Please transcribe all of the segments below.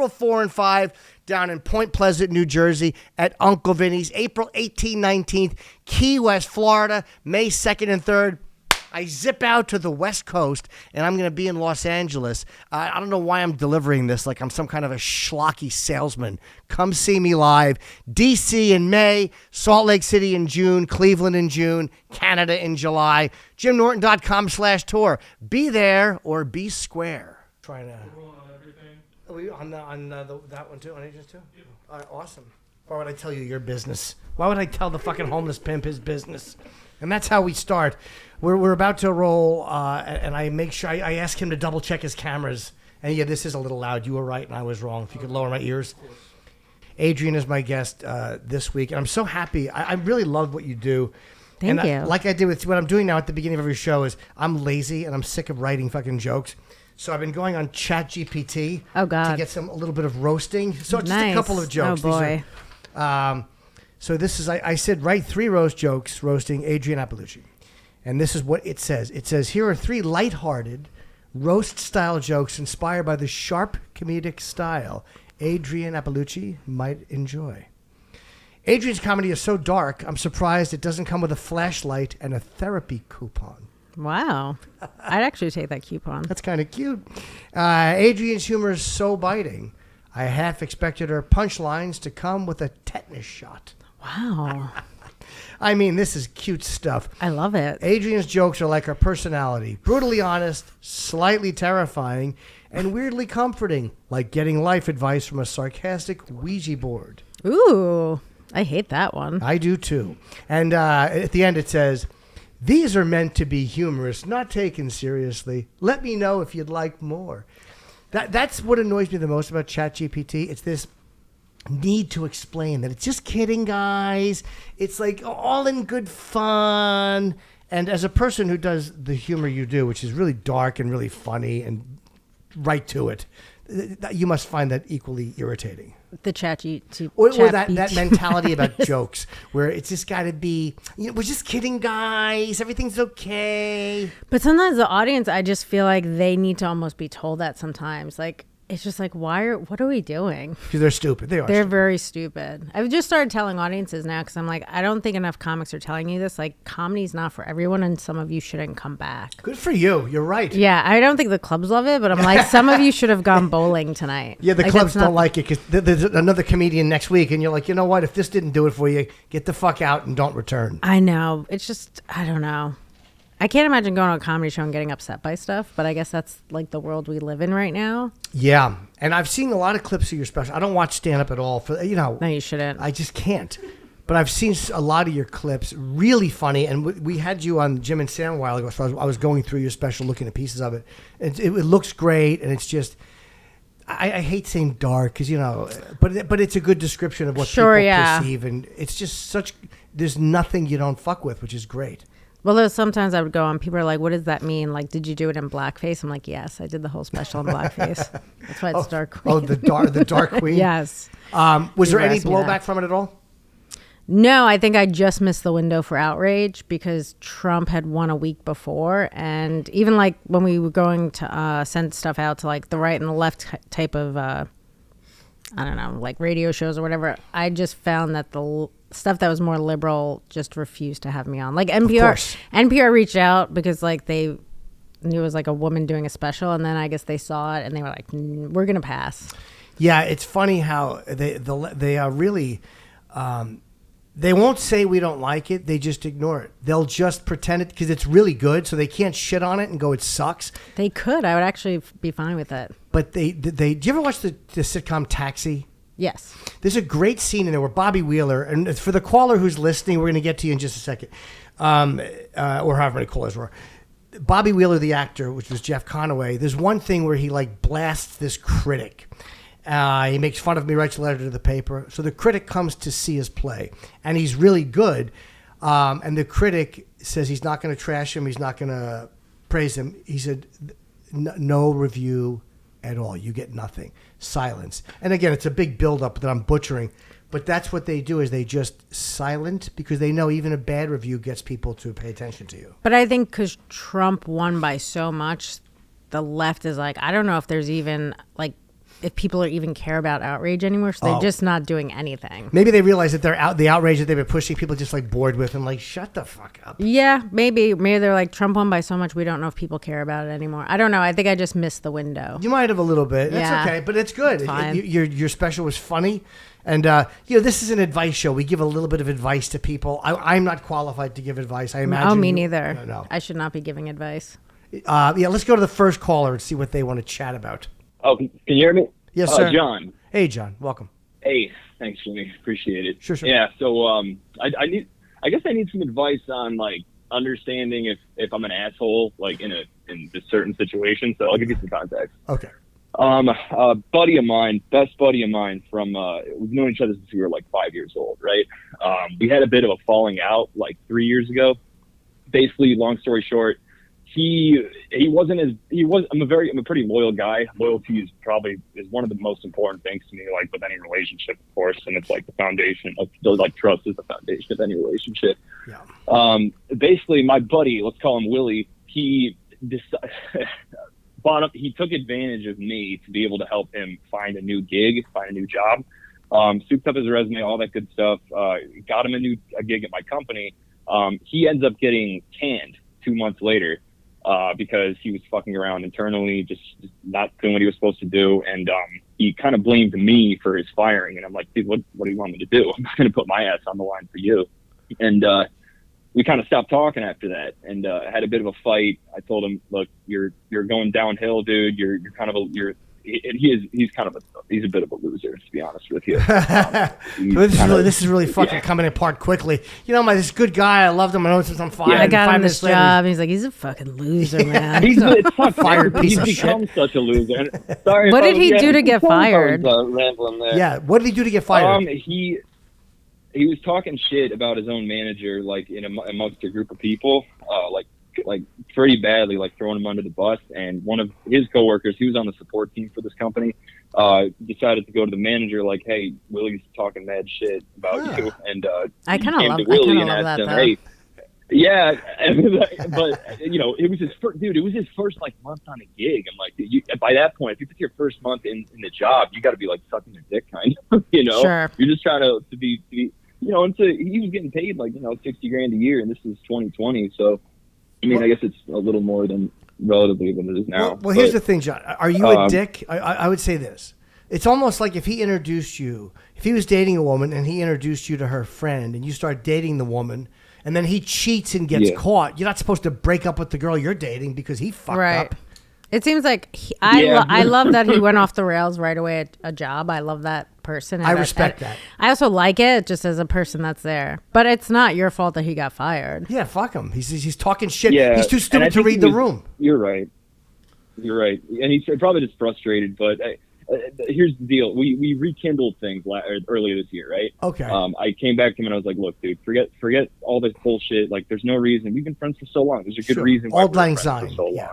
April 4 and 5 down in Point Pleasant, New Jersey at Uncle Vinny's. April 18th, 19th, Key West, Florida, May 2nd and 3rd. I zip out to the West Coast, and I'm going to be in Los Angeles. I don't know why I'm delivering this like I'm some kind of a schlocky salesman. Come see me live. D.C. in May, Salt Lake City in June, Cleveland in June, Canada in July. JimNorton.com/tour. Be there or be square. Trying to... Are we on that one too? On Agents too? Yeah. All right, awesome. Why would I tell you your business? Why would I tell the fucking homeless pimp his business? And that's how we start. We're about to roll, and I make sure I ask him to double check his cameras. And yeah, this is a little loud. You were right, and I was wrong. If you could lower my ears. Adrienne is my guest this week, and I'm so happy. I really love what you do. Thank you. Like I did with what I'm doing now at the beginning of every show is I'm lazy and I'm sick of writing fucking jokes. So I've been going on ChatGPT to get a little bit of roasting. So just a couple of jokes. Oh boy. So this is I said write 3 roast jokes roasting Adrienne Iapalucci. And this is what it says. It says, here are 3 lighthearted roast-style jokes inspired by the sharp comedic style Adrienne Iapalucci might enjoy. Adrienne's comedy is so dark, I'm surprised it doesn't come with a flashlight and a therapy coupon. Wow. I'd actually take that coupon. That's kind of cute. Adrienne's humor is so biting, I half expected her punchlines to come with a tetanus shot. Wow. I mean, this is cute stuff. I love it. Adrienne's jokes are like her personality. Brutally honest, slightly terrifying, and weirdly comforting, like getting life advice from a sarcastic Ouija board. Ooh, I hate that one. I do too. And at the end it says, these are meant to be humorous, not taken seriously. Let me know if you'd like more. That's what annoys me the most about ChatGPT. It's this need to explain that it's just kidding, guys. It's like all in good fun. And as a person who does the humor you do, which is really dark and really funny and right to it, you must find that equally irritating. The ChatGPT. Or that mentality about jokes where it's just got to be, we're just kidding, guys. Everything's okay. But sometimes the audience, I just feel like they need to almost be told that sometimes. Like, it's just like, what are we doing? Because they're stupid. They're stupid. Very stupid. I've just started telling audiences now because I'm like, I don't think enough comics are telling you this. Like, comedy's not for everyone, and some of you shouldn't come back. Good for you. You're right. Yeah, I don't think the clubs love it, but I'm like, some of you should have gone bowling tonight. Yeah, the clubs don't like it because there's another comedian next week, and you're like, you know what? If this didn't do it for you, get the fuck out and don't return. I know. It's just, I don't know. I can't imagine going to a comedy show and getting upset by stuff, but I guess that's like the world we live in right now. Yeah. And I've seen a lot of clips of your special. I don't watch stand-up at all. No, you shouldn't. I just can't. But I've seen a lot of your clips. Really funny. And we had you on Jim and Sam a while ago, so I was going through your special, looking at pieces of it. It looks great, and it's just... I hate saying dark because, but it's a good description of what people perceive. And it's just there's nothing you don't fuck with, which is great. Well, there's sometimes I would go on, people are like, what does that mean? Like, did you do it in blackface? I'm like, yes, I did the whole special in blackface. That's why it's Dark Queen. Oh, the Dark Queen? Yes. Was there any blowback from it at all? No, I think I just missed the window for outrage because Trump had won a week before. And even like when we were going to send stuff out to like the right and the left type of, I don't know, like radio shows or whatever, I just found that the stuff that was more liberal just refused to have me on. Like NPR reached out because like they knew it was like a woman doing a special, and then I guess they saw it and they were like, we're gonna pass. Yeah, it's funny how they are really they won't say we don't like it, they just ignore it. They'll just pretend it because it's really good, so they can't shit on it and go it sucks. They could. I would actually be fine with it. But do you ever watch the sitcom Taxi? Yes. There's a great scene in there where Bobby Wheeler, and for the caller who's listening, we're going to get to you in just a second, or however many callers were. Bobby Wheeler, the actor, which was Jeff Conaway, there's one thing where he like blasts this critic. He makes fun of me, writes a letter to the paper. So the critic comes to see his play, and he's really good. And the critic says he's not going to trash him. He's not going to praise him. He said, no review at all. You get nothing. Silence. And again, it's a big buildup that I'm butchering. But that's what they do, is they just silent because they know even a bad review gets people to pay attention to you. But I think because Trump won by so much, the left is like, I don't know if there's even like if people are even care about outrage anymore. So they're just not doing anything. Maybe they realize that the outrage that they've been pushing, people just like bored with and like, shut the fuck up. Yeah, maybe they're like, Trump won by so much, we don't know if people care about it anymore. I don't know. I think I just missed the window. You might have a little bit. That's Yeah. okay, but it's good. It's fine. Your special was funny. And, this is an advice show. We give a little bit of advice to people. I'm not qualified to give advice. I imagine. Oh, me neither. No. I should not be giving advice. Let's go to the first caller and see what they want to chat about. Oh, can you hear me? Yes, sir. John. Hey, John. Welcome. Hey, thanks for me. Appreciate it. Sure. Yeah. So, I guess I need some advice on like understanding if I'm an asshole, like in a certain situation. So I'll give you some context. Okay. A buddy of mine, best buddy of mine from, we've known each other since we were like 5 years old, right? We had a bit of a falling out like 3 years ago. Basically, long story short, I'm a pretty loyal guy. Loyalty is one of the most important things to me, like with any relationship, of course, and it's like the foundation of like trust is the foundation of any relationship. Yeah. Basically, my buddy, let's call him Willie, he took advantage of me to be able to help him find a new gig, find a new job. Souped up his resume, all that good stuff. Got him a gig at my company. He ends up getting canned 2 months later because he was fucking around internally, just not doing what he was supposed to do. And he kind of blamed me for his firing. And I'm like, dude, what do you want me to do? I'm not going to put my ass on the line for you. And we kind of stopped talking after that, and had a bit of a fight. I told him, look, you're going downhill, dude. He's a bit of a loser, to be honest with you. This is really fucking coming apart quickly. This good guy, I loved him. I know since I'm fired. I got him this job. He's like, he's a fucking loser, man. He's a fired piece of He's become shit. such a loser. Sorry. What did he do to get fired? Rambling there. Yeah, what did he do to get fired? He was talking shit about his own manager, like amongst a group of people, like pretty badly, like throwing him under the bus. And one of his coworkers, he was on the support team for this company, decided to go to the manager, like, "Hey, Willie's talking mad shit about you." And I kind of love that. Him, though. "Hey, yeah," but it was his first, dude. It was his first like month on a gig. I'm like, by that point, if you put your first month in the job, you got to be like sucking a dick, kind of. Sure. You're just trying to be. And so he was getting paid like $60,000 a year, and this is 2020. So, I mean, I guess it's a little more than relatively what it is now. Well, here's the thing, John. Are you a dick? I would say this. It's almost like if he was dating a woman and he introduced you to her friend, and you start dating the woman, and then he cheats and gets caught. You're not supposed to break up with the girl you're dating because he fucked up. It seems like I love that he went off the rails right away at a job. I love that person. I respect that. I also like it just as a person that's there. But it's not your fault that he got fired. Yeah, fuck him. He's talking shit. Yeah, he's too stupid to read the room. You're right. And he's probably just frustrated. But here's the deal. We rekindled things earlier this year, right? Okay. I came back to him and I was like, look, dude, forget all this bullshit. Like, there's no reason. We've been friends for so long. There's a good reason why Auld we're Lang friends for so long. Yeah.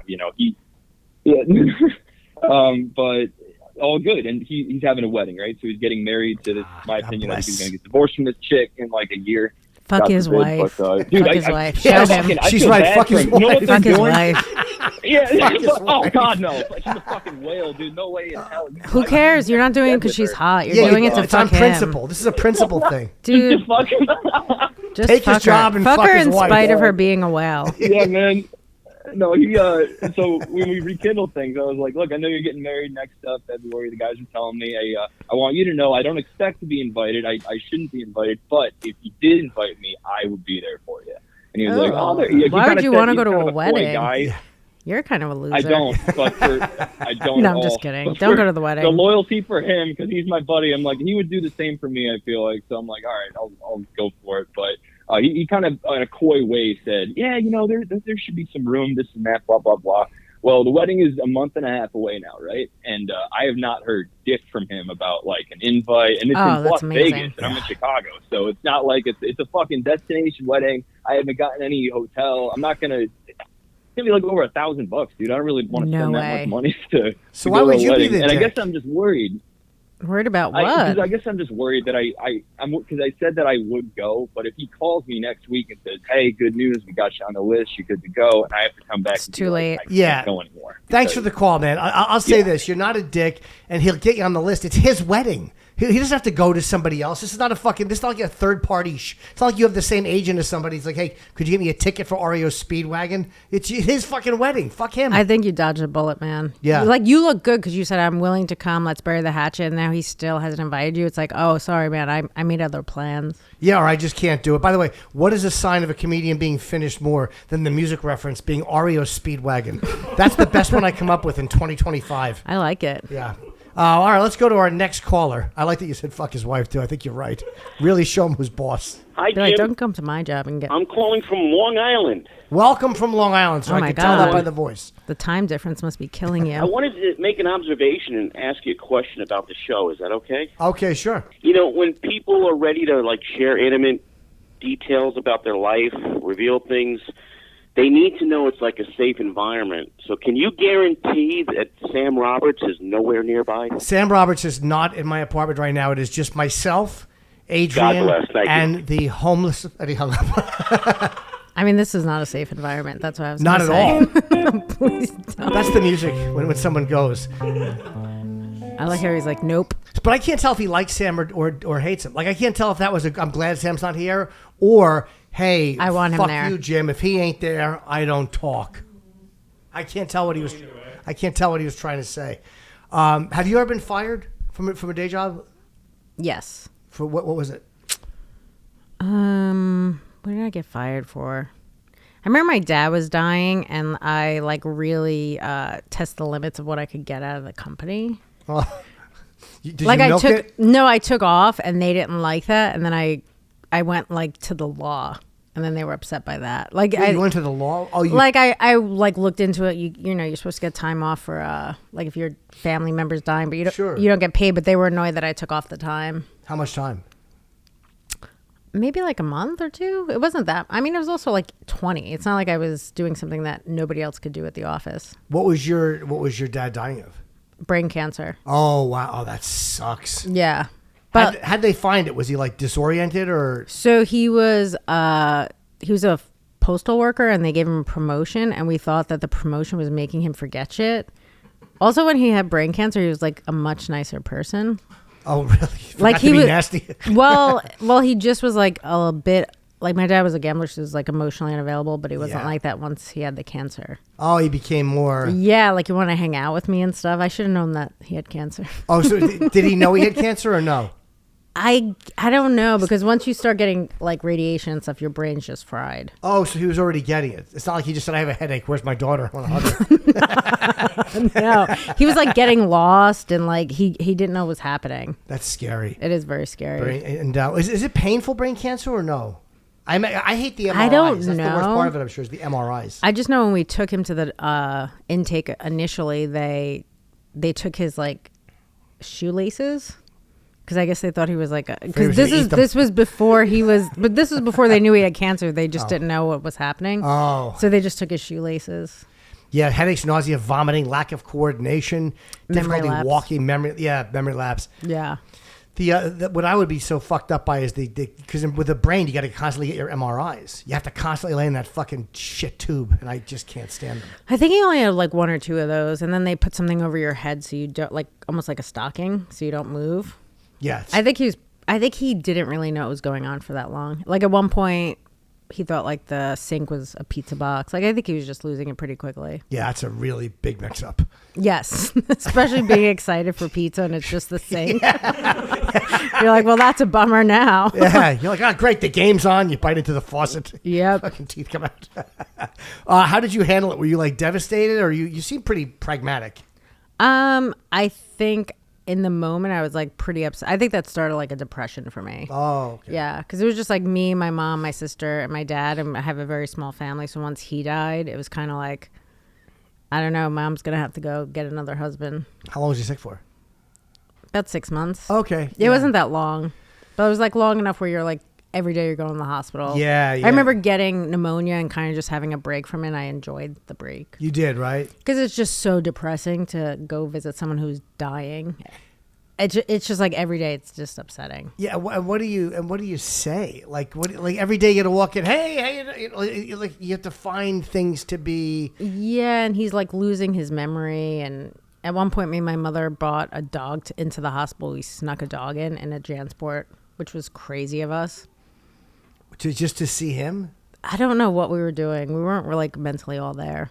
But all good. And he's having a wedding, right? So he's getting married to this, my opinion, I think he's going to get divorced from this chick in like a year. Fuck his wife. But, dude, fuck his wife. Yeah, Show him. she's right. Fuck his wife. Fuck his wife. Yeah. his Oh, wife. God, no. She's a fucking whale, dude. No way in hell. Who cares? You're not doing it because she's hot. You're doing it to it's fuck on him. principle. This is a principle thing. Dude, Just fucking. just Take his fuck job her. and fuck fuck her his in wife. spite of her being a whale. Yeah, man. No, so when we rekindled things, I was like, look, I know you're getting married next February. The guys are telling me, I want you to know I don't expect to be invited. I shouldn't be invited, but if you did invite me, I would be there for you. And he was like, oh, there. Why would you want to go to a coy wedding? Guy. You're kind of a loser. I don't, I don't. No, at I'm just all. kidding. But Don't go to the wedding. The loyalty for him, because he's my buddy. I'm like, he would do the same for me. I feel like, so I'm like, all right, I'll go for it. But he kind of, in a coy way, said, yeah, there should be some room, this and that, blah blah blah. Well, the wedding is a month and a half away now, right? And I have not heard dick from him about like an invite, and it's in Las Vegas, and I'm in Chicago, so it's not like it's a fucking destination wedding. I haven't gotten any hotel. I'm not gonna. It's gonna be like over $1,000, dude. I don't really want to spend that much money to. So to why go would to a you wedding. be the And dick? I guess I'm just worried. Worried about what? I guess I'm just worried that because I said that I would go, but if he calls me next week and says, "Hey, good news, we got you on the list, you're good to go," and I have to come back, It's too late. I can't go anymore. Thanks for the call, man. I'll say this: you're not a dick, and he'll get you on the list. It's his wedding. He doesn't have to go to somebody else. This is not like a third party. It's not like you have the same agent as somebody. He's like, hey, could you get me a ticket for REO's Speedwagon? It's his fucking wedding. Fuck him. I think you dodged a bullet, man. Yeah. Like, you look good because you said, I'm willing to come. Let's bury the hatchet. And now he still hasn't invited you. It's like, oh, sorry, man. I made other plans. Yeah, or I just can't do it. By the way, what is a sign of a comedian being finished more than the music reference being REO's Speedwagon? That's the best one I come up with in 2025. I like it. Yeah. All right, let's go to our next caller. I like that you said fuck his wife, too. I think you're right. Really show him who's boss. Hi, Be like, Jim. don't come to my job and get... I'm calling from Long Island. Welcome from Long Island, so Oh I my can tell that God. by the voice. The time difference must be killing I you. wanted to make an observation and ask you a question about the show. Is that okay? Okay, sure. You know, when people are ready to, like, share intimate details about their life, reveal things, they need to know it's like a safe environment. So can you guarantee that Sam Roberts is nowhere nearby? Sam Roberts is not in my apartment right now. It is just myself, Adrienne, God bless. Thank you. and the homeless. And he hung up. I mean, this is not a safe environment. That's what I was Not gonna at say. all. Please don't. That's the music when someone goes. I like how he's like, nope. But I can't tell if he likes Sam or hates him. Like, I can't tell if that was I'm glad Sam's not here, or, hey, I want him fuck there. you, Jim. If he ain't there, I don't talk. I can't tell what he was trying to say. Have you ever been fired from a day job? Yes. For what was it? What did I get fired for? I remember my dad was dying, and I like really test the limits of what I could get out of the company. Did Like you I milk took it? no, I took off, and they didn't like that, and then I went like to the law, and then they were upset by that. Like You went to the law? Oh, like I like looked into it. You know you're supposed to get time off for like if your family member's dying, but Sure. you don't get paid. But they were annoyed that I took off the time. How much time? Maybe like a month or two. It wasn't that. I mean, it was also like 20. It's not like I was doing something that nobody else could do at the office. What was your dad dying of? Brain cancer. Oh wow! Oh, that sucks. Yeah. But How'd they find it? Was he like disoriented or? so he was a postal worker, and they gave him a promotion, and we thought that the promotion was making him forget shit. Also, when he had brain cancer, he was like a much nicer person. Oh really? Like Forgot he to be was nasty. well, he just was like a bit like my dad was a gambler, so he was like emotionally unavailable, but he wasn't Yeah. like that once he had the cancer. Oh, he became more. Yeah, like you want to hang out with me and stuff. I should have known that he had cancer. Oh, so did he know he had cancer or no? I don't know, because once you start getting like radiation and stuff, your brain's just fried. Oh, so he was already getting it. It's not like he just said, "I have a headache. Where's my daughter?" I want to hug her. No, he was like getting lost, and like he didn't know what was happening. That's scary. It is very scary. And is it painful brain cancer or no? I hate the MRIs. I don't That's the worst know. part of it. I'm sure is the MRIs. I just know when we took him to the intake initially, they took his like shoelaces. Because I guess they thought he was like, because this was before he was, but this was before they knew he had cancer. They just didn't know what was happening. Oh, So they just took his shoelaces. yeah, headaches, nausea, vomiting, lack of coordination, Memory difficulty lapse. walking, memory lapse. Yeah. What I would be so fucked up by is because with the brain you got to constantly get your MRIs. You have to constantly lay in that fucking shit tube, and I just can't stand them. I think he only had like one or two of those, and then they put something over your head so you don't, like almost like a stocking, so you don't move. Yeah, I think he didn't really know what was going on for that long. Like at one point, he thought like the sink was a pizza box. Like I think he was just losing it pretty quickly. yeah, it's a really big mix-up. Yes, especially being excited for pizza and it's just the sink. You're like, well, that's a bummer now. Yeah, you're like, oh, great, the game's on. You bite into the faucet. Yep. Fucking teeth come out. How did you handle it? Were you like devastated, or you seem pretty pragmatic? I think in the moment I was like pretty upset. I think that started like a depression for me. Oh, okay. Yeah, because it was just like me, my mom, my sister, and my dad, and I have a very small family. So once he died, it was kind of like, I don't know, mom's gonna have to go get another husband. How long was he sick for? About 6 months. Okay. It wasn't that long, but it was like long enough where you're like every day you're going to the hospital. Yeah. I remember getting pneumonia and kind of just having a break from it. And I enjoyed the break. You did, right? Because it's just so depressing to go visit someone who's dying. It's just like every day. It's just upsetting. Yeah, and what do you say? Like every day you got to walk in. Hey, like you have to find things to be. Yeah, and he's like losing his memory. And at one point, me and my mother brought a dog into the hospital. We snuck a dog in a JanSport, which was crazy of us. Just to see him. I don't know what we were doing. We weren't like mentally all there.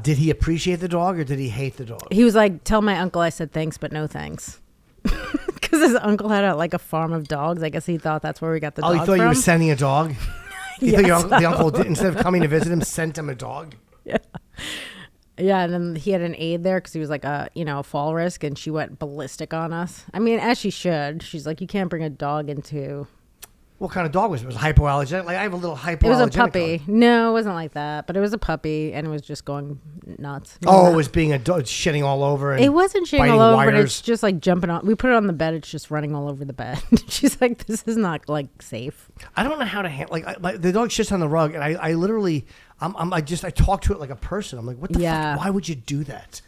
Did he appreciate the dog or did he hate the dog? He was like, "Tell my uncle I said thanks, but no thanks." Because his uncle had a farm of dogs. I guess he thought that's where we got the dog from. Oh, he thought you were sending a dog? You thought the uncle, instead of coming to visit him, sent him a dog? Yeah. Yeah, and then he had an aide there because he was like a fall risk, and she went ballistic on us. I mean, as she should. She's like, you can't bring a dog into... What kind of dog was it? Was it hypoallergenic? Like, I have a little hypoallergenic. It was a puppy. Dog. No, it wasn't like that. But it was a puppy, and it was just going nuts. Oh, it was being a dog, shitting all over. And it wasn't shitting all over, wires. but it's just like jumping on. We put it on the bed. It's just running all over the bed. She's like, this is not like safe. I don't know how to handle. Like the dog shits on the rug, and I literally, I talk to it like a person. I'm like, what the fuck? Why would you do that?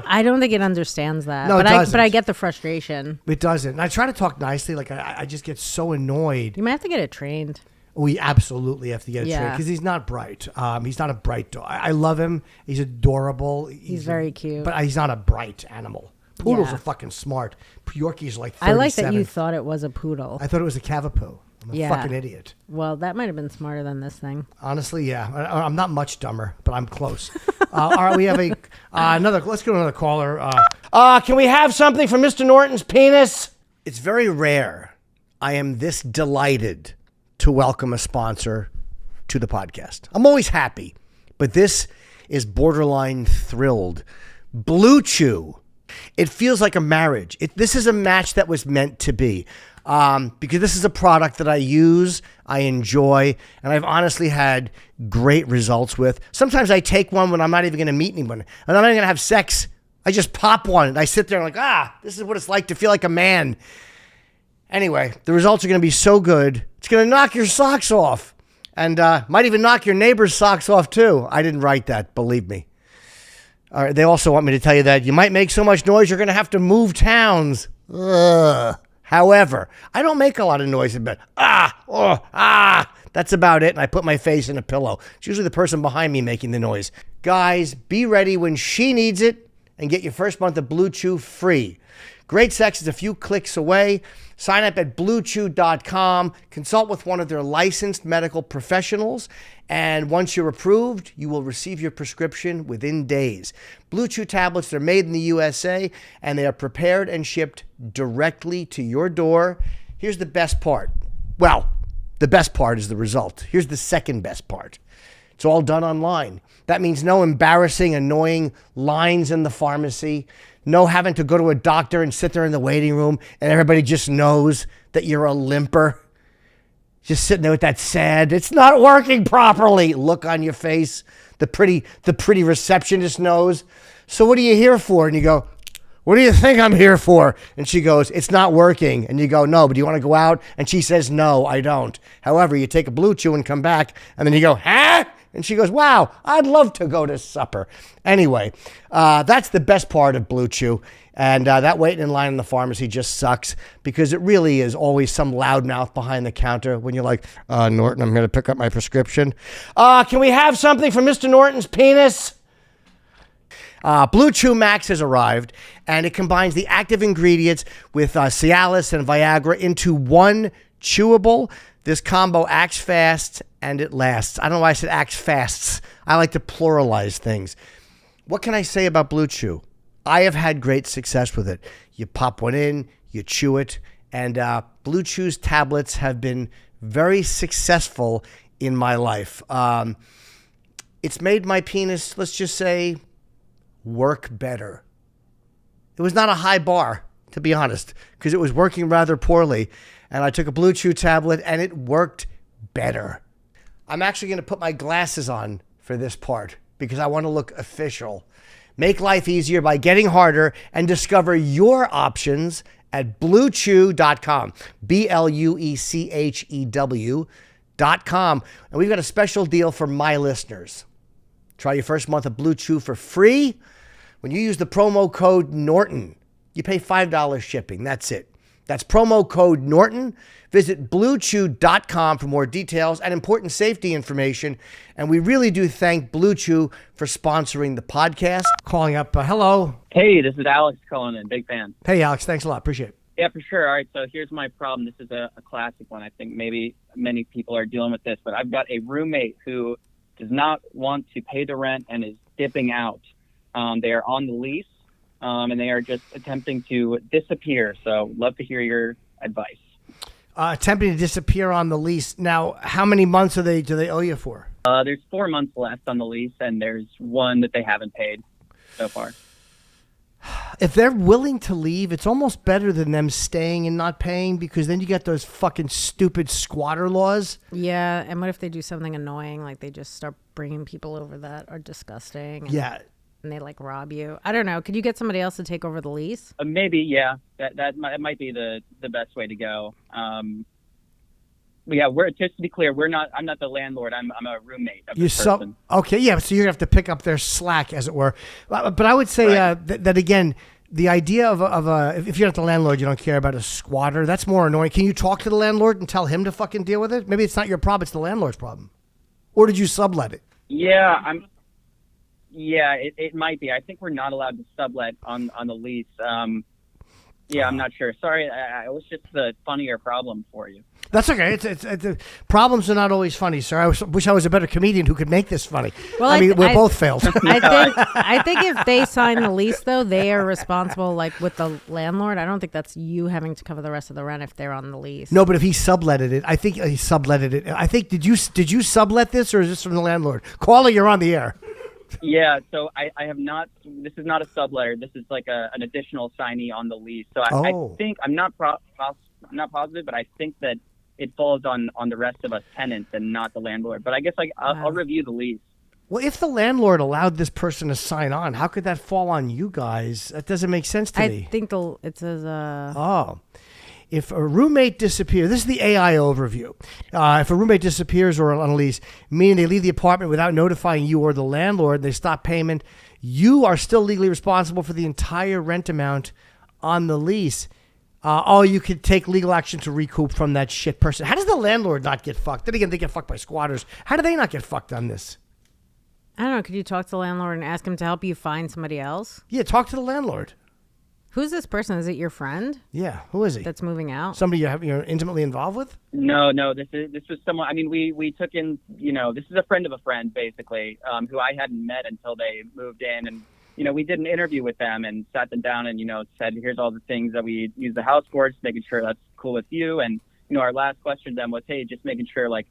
I don't think it understands that. No, but it doesn't. But I get the frustration. It doesn't. And I try to talk nicely. Like I just get so annoyed. You might have to get it trained. We absolutely have to get it trained because he's not bright. He's not a bright dog. I love him. He's adorable. He's very cute. But he's not a bright animal. Poodles are fucking smart. Yorkies are like 37. I like that you thought it was a poodle. I thought it was a Cavapoo. I'm a fucking idiot. Well, that might have been smarter than this thing. Honestly, yeah. I'm not much dumber, but I'm close. All right, we have another. Let's go to another caller. Can we have something from Mr. Norton's penis? It's very rare. I am this delighted to welcome a sponsor to the podcast. I'm always happy, but this is borderline thrilled. Blue Chew. It feels like a marriage. This is a match that was meant to be. Because this is a product that I use, I enjoy, and I've honestly had great results with. Sometimes I take one when I'm not even going to meet anyone, and I'm not even going to have sex. I just pop one, and I sit there and this is what it's like to feel like a man. Anyway, the results are going to be so good, it's going to knock your socks off, and might even knock your neighbor's socks off too. I didn't write that, believe me. All right, they also want me to tell you that you might make so much noise you're going to have to move towns. Ugh. However, I don't make a lot of noise in bed. That's about it. And I put my face in a pillow. It's usually the person behind me making the noise. Guys, be ready when she needs it and get your first month of Blue Chew free. Great sex is a few clicks away. Sign up at bluechew.com. Consult with one of their licensed medical professionals. And once you're approved, you will receive your prescription within days. Blue Chew tablets are made in the USA, and they are prepared and shipped directly to your door. Here's the best part. Well, the best part is the result. Here's the second best part. It's all done online. That means no embarrassing, annoying lines in the pharmacy. No having to go to a doctor and sit there in the waiting room and everybody just knows that you're a limper. Just sitting there with that sad, it's not working properly look on your face. The pretty receptionist knows. So what are you here for? And you go, what do you think I'm here for? And she goes, it's not working. And you go, no, but do you want to go out? And she says, no, I don't. However, you take a Blue Chew and come back. And then you go, huh? And she goes, wow, I'd love to go to supper. Anyway, that's the best part of Blue Chew. And that waiting in line in the pharmacy just sucks because it really is always some loudmouth behind the counter when you're like, Norton, I'm going to pick up my prescription. Can we have something from Mr. Norton's penis? Blue Chew Max has arrived, and it combines the active ingredients with Cialis and Viagra into one chewable. This combo acts fast and it lasts. I don't know why I said acts fasts. I like to pluralize things. What can I say about Blue Chew? I have had great success with it. You pop one in, you chew it, and Blue Chew's tablets have been very successful in my life. It's made my penis, let's just say, work better. It was not a high bar, to be honest, because it was working rather poorly. And I took a Blue Chew tablet and it worked better. I'm actually going to put my glasses on for this part because I want to look official. Make life easier by getting harder and discover your options at bluechew.com. BLUECHEW.com. And we've got a special deal for my listeners. Try your first month of Blue Chew for free when you use the promo code Norton. You pay $5 shipping. That's it. That's promo code Norton. Visit BlueChew.com for more details and important safety information. And we really do thank Blue Chew for sponsoring the podcast. Calling up, hello. Hey, this is Alex calling in. Big fan. Hey, Alex. Thanks a lot. Appreciate it. Yeah, for sure. All right, so here's my problem. This is a classic one. I think maybe many people are dealing with this, but I've got a roommate who does not want to pay the rent and is dipping out. They are on the lease, and they are just attempting to disappear. So love to hear your advice. Attempting to disappear on the lease. Now, how many months do they owe you for? There's 4 months left on the lease, and there's one that they haven't paid so far. If they're willing to leave, it's almost better than them staying and not paying, because then you get those fucking stupid squatter laws. Yeah, and what if they do something annoying, like they just start bringing people over that are disgusting? Yeah. And they like rob you. I don't know. Could you get somebody else to take over the lease? Maybe, yeah. That might be the best way to go. Yeah, just to be clear, I'm not the landlord. I'm a roommate of this person. Okay, yeah. So you're gonna have to pick up their slack, as it were. But I would say Right. that again, the idea of if you're not the landlord, you don't care about a squatter. That's more annoying. Can you talk to the landlord and tell him to fucking deal with it? Maybe it's not your problem; it's the landlord's problem. Or did you sublet it? Yeah, it might be. I think we're not allowed to sublet on the lease. Yeah, I'm not sure. Sorry, it was just the funnier problem for you. That's okay. It's problems are not always funny, sir. I wish I was a better comedian who could make this funny. Well, I mean, we're both failed. I think if they sign the lease, though, they are responsible, like with the landlord. I don't think that's you having to cover the rest of the rent if they're on the lease. No, but if he subletted it, I think he subletted it. I think did you sublet this, or is this from the landlord? Caller, you're on the air. Yeah, so I have not. This is not a subletter. This is like an additional signee on the lease. So I think I'm not positive, but I think that it falls on the rest of us tenants and not the landlord. But I guess I'll review the lease. Well, if the landlord allowed this person to sign on, how could that fall on you guys? That doesn't make sense to me. I think it says. If a roommate disappears, this is the AI overview. If a roommate disappears or on a lease, meaning they leave the apartment without notifying you or the landlord, they stop payment, you are still legally responsible for the entire rent amount on the lease. You could take legal action to recoup from that shit person. How does the landlord not get fucked? Then again, they get fucked by squatters. How do they not get fucked on this? I don't know. Could you talk to the landlord and ask him to help you find somebody else? Yeah, talk to the landlord. Who's this person? Is it your friend? Yeah, who is he? That's moving out? Somebody you're intimately involved with? No. This was someone. I mean, we took in. This is a friend of a friend, basically, who I hadn't met until they moved in, and we did an interview with them and sat them down and said, here's all the things that we use the house for, just making sure that's cool with you. And our last question to them was, hey, just making sure, like,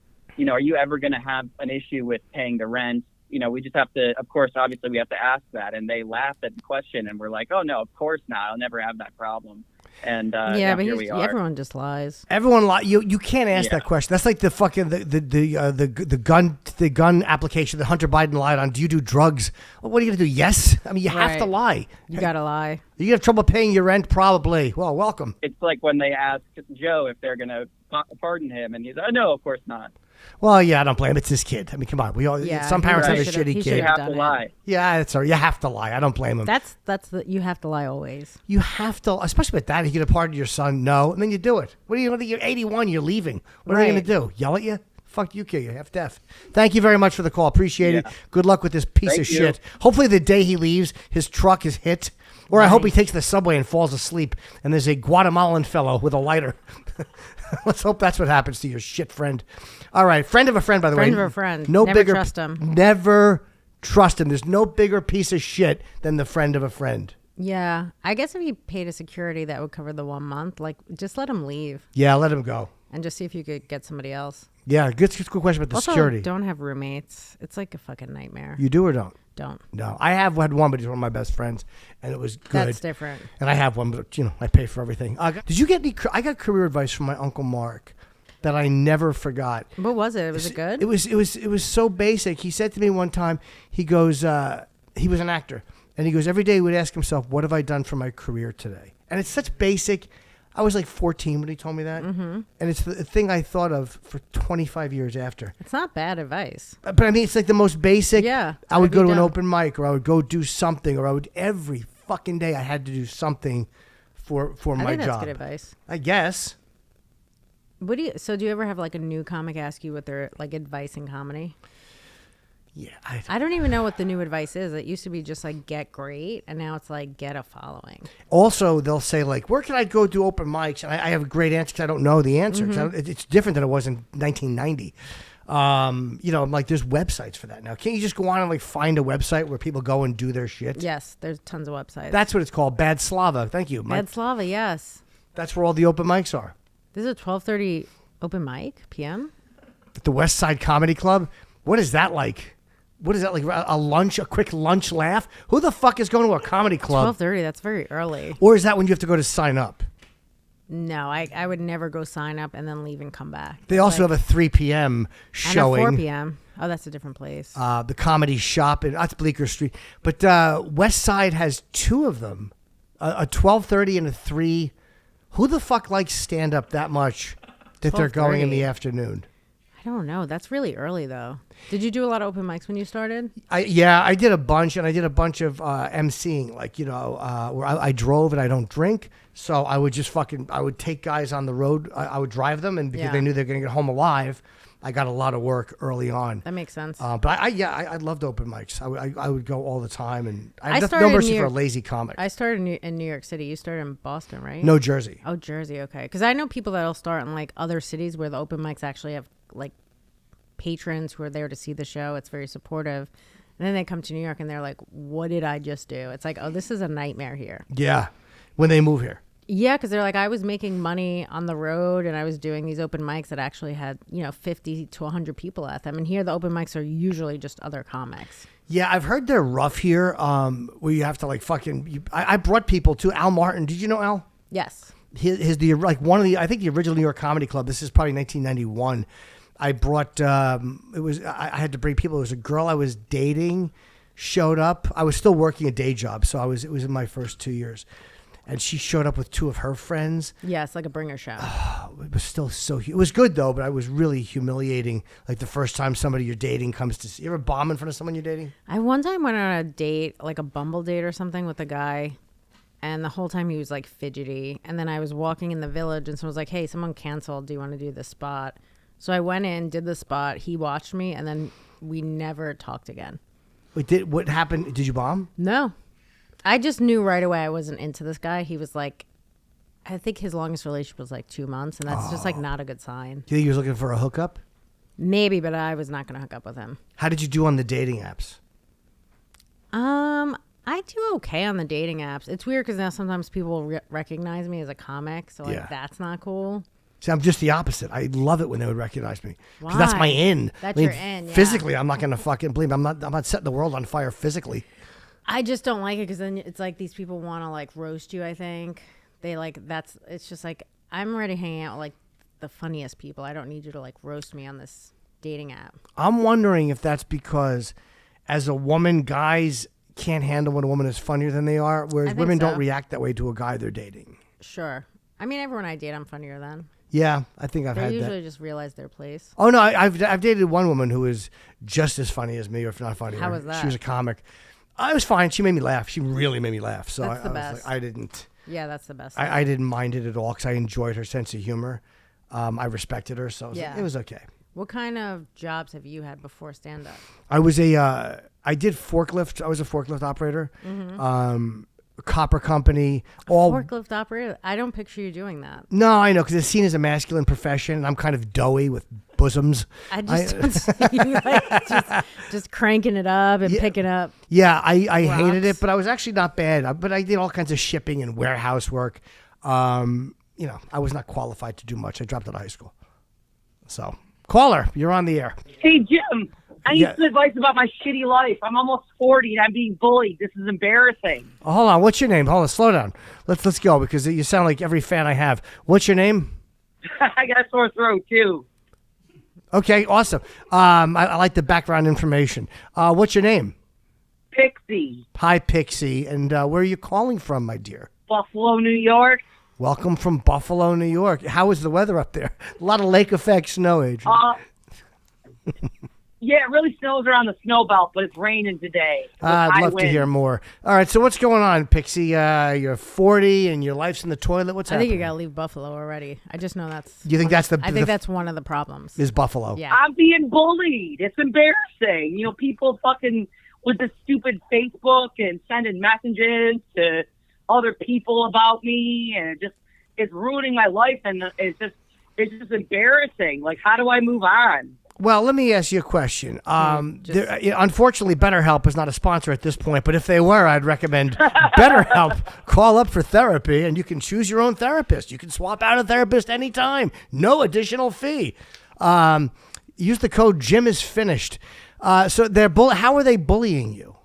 are you ever going to have an issue with paying the rent? We just have to, of course, obviously we have to ask that. And they laughed at the question and we're like, oh, no, of course not. I'll never have that problem. And but here we are. Everyone just lies. Everyone lies. You can't ask that question. That's like the fucking the gun application that Hunter Biden lied on. Do you do drugs? Well, what are you gonna do? Yes. I mean, you have to lie. You gotta lie. You have trouble paying your rent, probably. Well, welcome. It's like when they ask Joe if they're gonna pardon him, and he's like, oh, no, of course not. Well, yeah, I don't blame him. It's his kid. I mean, come on. Some parents have a shitty kid. You have to lie. Yeah, that's all right. You have to lie. I don't blame him. You have to lie always. You have to, especially with that. You get a pardon your son, no, and then you do it. What are you? You're 81. You're leaving. What are they going to do? Yell at you? Fuck you, kid. You're half deaf. Thank you very much for the call. Appreciate it. Good luck with this piece of shit. Hopefully, the day he leaves, his truck is hit. Or I hope he takes the subway and falls asleep, and there's a Guatemalan fellow with a lighter. Let's hope that's what happens to your shit friend. All right, friend of a friend, by the way. Friend of a friend. Never bigger, trust him. Never trust him. There's no bigger piece of shit than the friend of a friend. Yeah, I guess if he paid a security, that would cover the 1 month. Like, just let him leave. Yeah, let him go. And just see if you could get somebody else. Yeah, good question about the security. Don't have roommates. It's like a fucking nightmare. You do or don't? Don't. No, I have had one, but he's one of my best friends, and it was good. That's different. And I have one, but I pay for everything. Did you get any? I got career advice from my Uncle Mark that I never forgot. What was it? Was it good? It was so basic. He said to me one time, he goes, he was an actor, and he goes, every day he would ask himself, what have I done for my career today? And it's such basic. I was like 14 when he told me that. Mm-hmm. And it's the thing I thought of for 25 years after. It's not bad advice. But I mean, it's like the most basic. Yeah. I would go to an open mic, or I would go do something, or every fucking day I had to do something for I my think that's job. good advice. I guess. Do you ever have like a new comic ask you what their like advice in comedy? Yeah, I don't even know what the new advice is. It used to be just like get great, and now it's like get a following. Also, they'll say like, "Where can I go do open mics?" And I have a great answer because I don't know the answer. 'Cause it's different than it was in 1990. I'm like, there's websites for that now. Can't you just go on and like find a website where people go and do their shit? Yes, there's tons of websites. That's what it's called. Bad Slava. Thank you. Bad Slava, yes. That's where all the open mics are. This is a 12:30 open mic p.m. At the West Side Comedy Club. What is that like? What is that like? A quick lunch laugh? Who the fuck is going to a comedy club? 12:30. That's very early. Or is that when you have to go to sign up? No, I would never go sign up and then leave and come back. They also have a 3 p.m. showing. And a 4 p.m. Oh, that's a different place. The Comedy Shop, and that's Bleecker Street. But West Side has two of them, a 12:30 and a 3. Who the fuck likes stand-up that much that they're going in the afternoon? I don't know. That's really early, though. Did you do a lot of open mics when you started? I did a bunch, and I did a bunch of emceeing, like, where I drove and I don't drink. So I would just I would take guys on the road. I would drive them, and because they knew they were going to get home alive, I got a lot of work early on. That makes sense. But I loved open mics. I would go all the time, and I have started no mercy in New for a York. lazy comic. I started in New York City. You started in Boston, right? No, Jersey. Oh, Jersey. Okay. Because I know people that'll start in like other cities where the open mics actually have like patrons who are there to see the show. It's very supportive. And then they come to New York and they're like, what did I just do? It's like, oh, this is a nightmare here. Yeah, when they move here. Yeah, because they're like, I was making money on the road and I was doing these open mics that actually had, 50 to 100 people at them. And here the open mics are usually just other comics. Yeah, I've heard they're rough here, where you have to like I brought people to Al Martin. Did you know Al? Yes. I think the original New York Comedy Club. This is probably 1991. I brought I had to bring people. It was a girl I was dating, showed up. I was still working a day job, so it was in my first 2 years. And she showed up with two of her friends. Yeah, it's like a bringer show. It was still it was good though, but I was really humiliating. Like the first time somebody you're dating comes to see. You ever bomb in front of someone you're dating? I one time went on a date, like a Bumble date or something with a guy. And the whole time he was like fidgety. And then I was walking in the Village and someone was like, hey, someone canceled. Do you want to do this spot? So I went in, did the spot. He watched me and then we never talked again. Wait, what happened? Did you bomb? No. I just knew right away I wasn't into this guy. He was like, I think his longest relationship was like 2 months, and that's just like not a good sign. Do you think he was looking for a hookup? Maybe, but I was not going to hook up with him. How did you do on the dating apps? I do okay on the dating apps. It's weird because now sometimes people recognize me as a comic, so like that's not cool. See, I'm just the opposite. I love it when they would recognize me. Why? Because that's my in. That's your in, yeah. Physically, I'm not going to fucking believe. I'm not setting the world on fire physically. I just don't like it because then it's like these people want to like roast you, I think. They like, it's just like, I'm ready hanging out with like the funniest people. I don't need you to like roast me on this dating app. I'm wondering if that's because as a woman, guys can't handle when a woman is funnier than they are, whereas women don't react that way to a guy they're dating. Sure. I mean, everyone I date, I'm funnier than. Yeah, I think I've had that. They usually just realize their place. Oh, no, I've dated one woman who was just as funny as me, or if not funnier. How was that? She was a comic. I was fine. She made me laugh. She really made me laugh. So That's the I best. was like, I didn't. Yeah, that's the best. I didn't mind it at all because I enjoyed her sense of humor. I respected her, so it was okay. What kind of jobs have you had before stand-up? I did forklift. I was a forklift operator. Mm-hmm. Copper company. Forklift operator? I don't picture you doing that. No, I know, because it's seen as a masculine profession, and I'm kind of doughy with bosoms. I just don't see you like just cranking it up and picking up. Yeah, I hated it, rocks. but I was actually not bad. But I did all kinds of shipping and warehouse work. I was not qualified to do much. I dropped out of high school. So, caller, you're on the air. Hey, Jim, I need some advice about my shitty life. I'm almost 40 and I'm being bullied. This is embarrassing. Oh, hold on. What's your name? Hold on. Slow down. Let's go because you sound like every fan I have. What's your name? I got a sore throat, too. Okay, awesome. I like the background information. What's your name? Pixie. Hi, Pixie. And where are you calling from, my dear? Buffalo, New York. Welcome from Buffalo, New York. How is the weather up there? A lot of lake effect snow, Adrienne. Yeah, it really snows around the snow belt, but it's raining today. I'd love to hear more. All right, so what's going on, Pixie? You're 40 and your life's in the toilet. What's happening? I think you got to leave Buffalo already. I just know that's. You think that's I think that's one of the problems. Is Buffalo? Yeah. I'm being bullied. It's embarrassing. You know, people fucking with the stupid Facebook and sending messages to other people about me, and it's ruining my life, and it's just embarrassing. Like, how do I move on? Well, let me ask you a question. Unfortunately, BetterHelp is not a sponsor at this point, but if they were, I'd recommend BetterHelp. Call up for therapy, and you can choose your own therapist. You can swap out a therapist anytime. No additional fee. Use the code JimIsFinished. So how are they bullying you?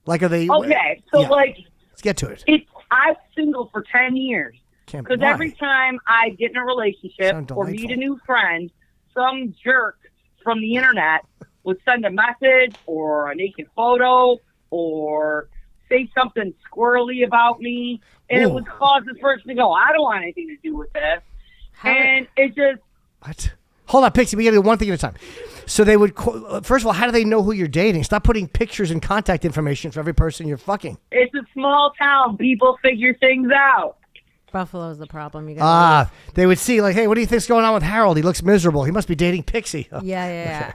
Like, are they... Okay, so, let's get to it. I was single for 10 years. Because every time I get in a relationship or meet a new friend, some jerk from the internet would send a message or a naked photo or say something squirrely about me, and it would cause this person to go, I don't want anything to do with this. And it just... What? Hold on, Pixie. We got to do one thing at a time. So they would... First of all, how do they know who you're dating? Stop putting pictures and contact information for every person you're fucking. It's a small town. People figure things out. Buffalo's the problem. You they would see, like, hey, what do you think's going on with Harold? He looks miserable. He must be dating Pixie. Yeah.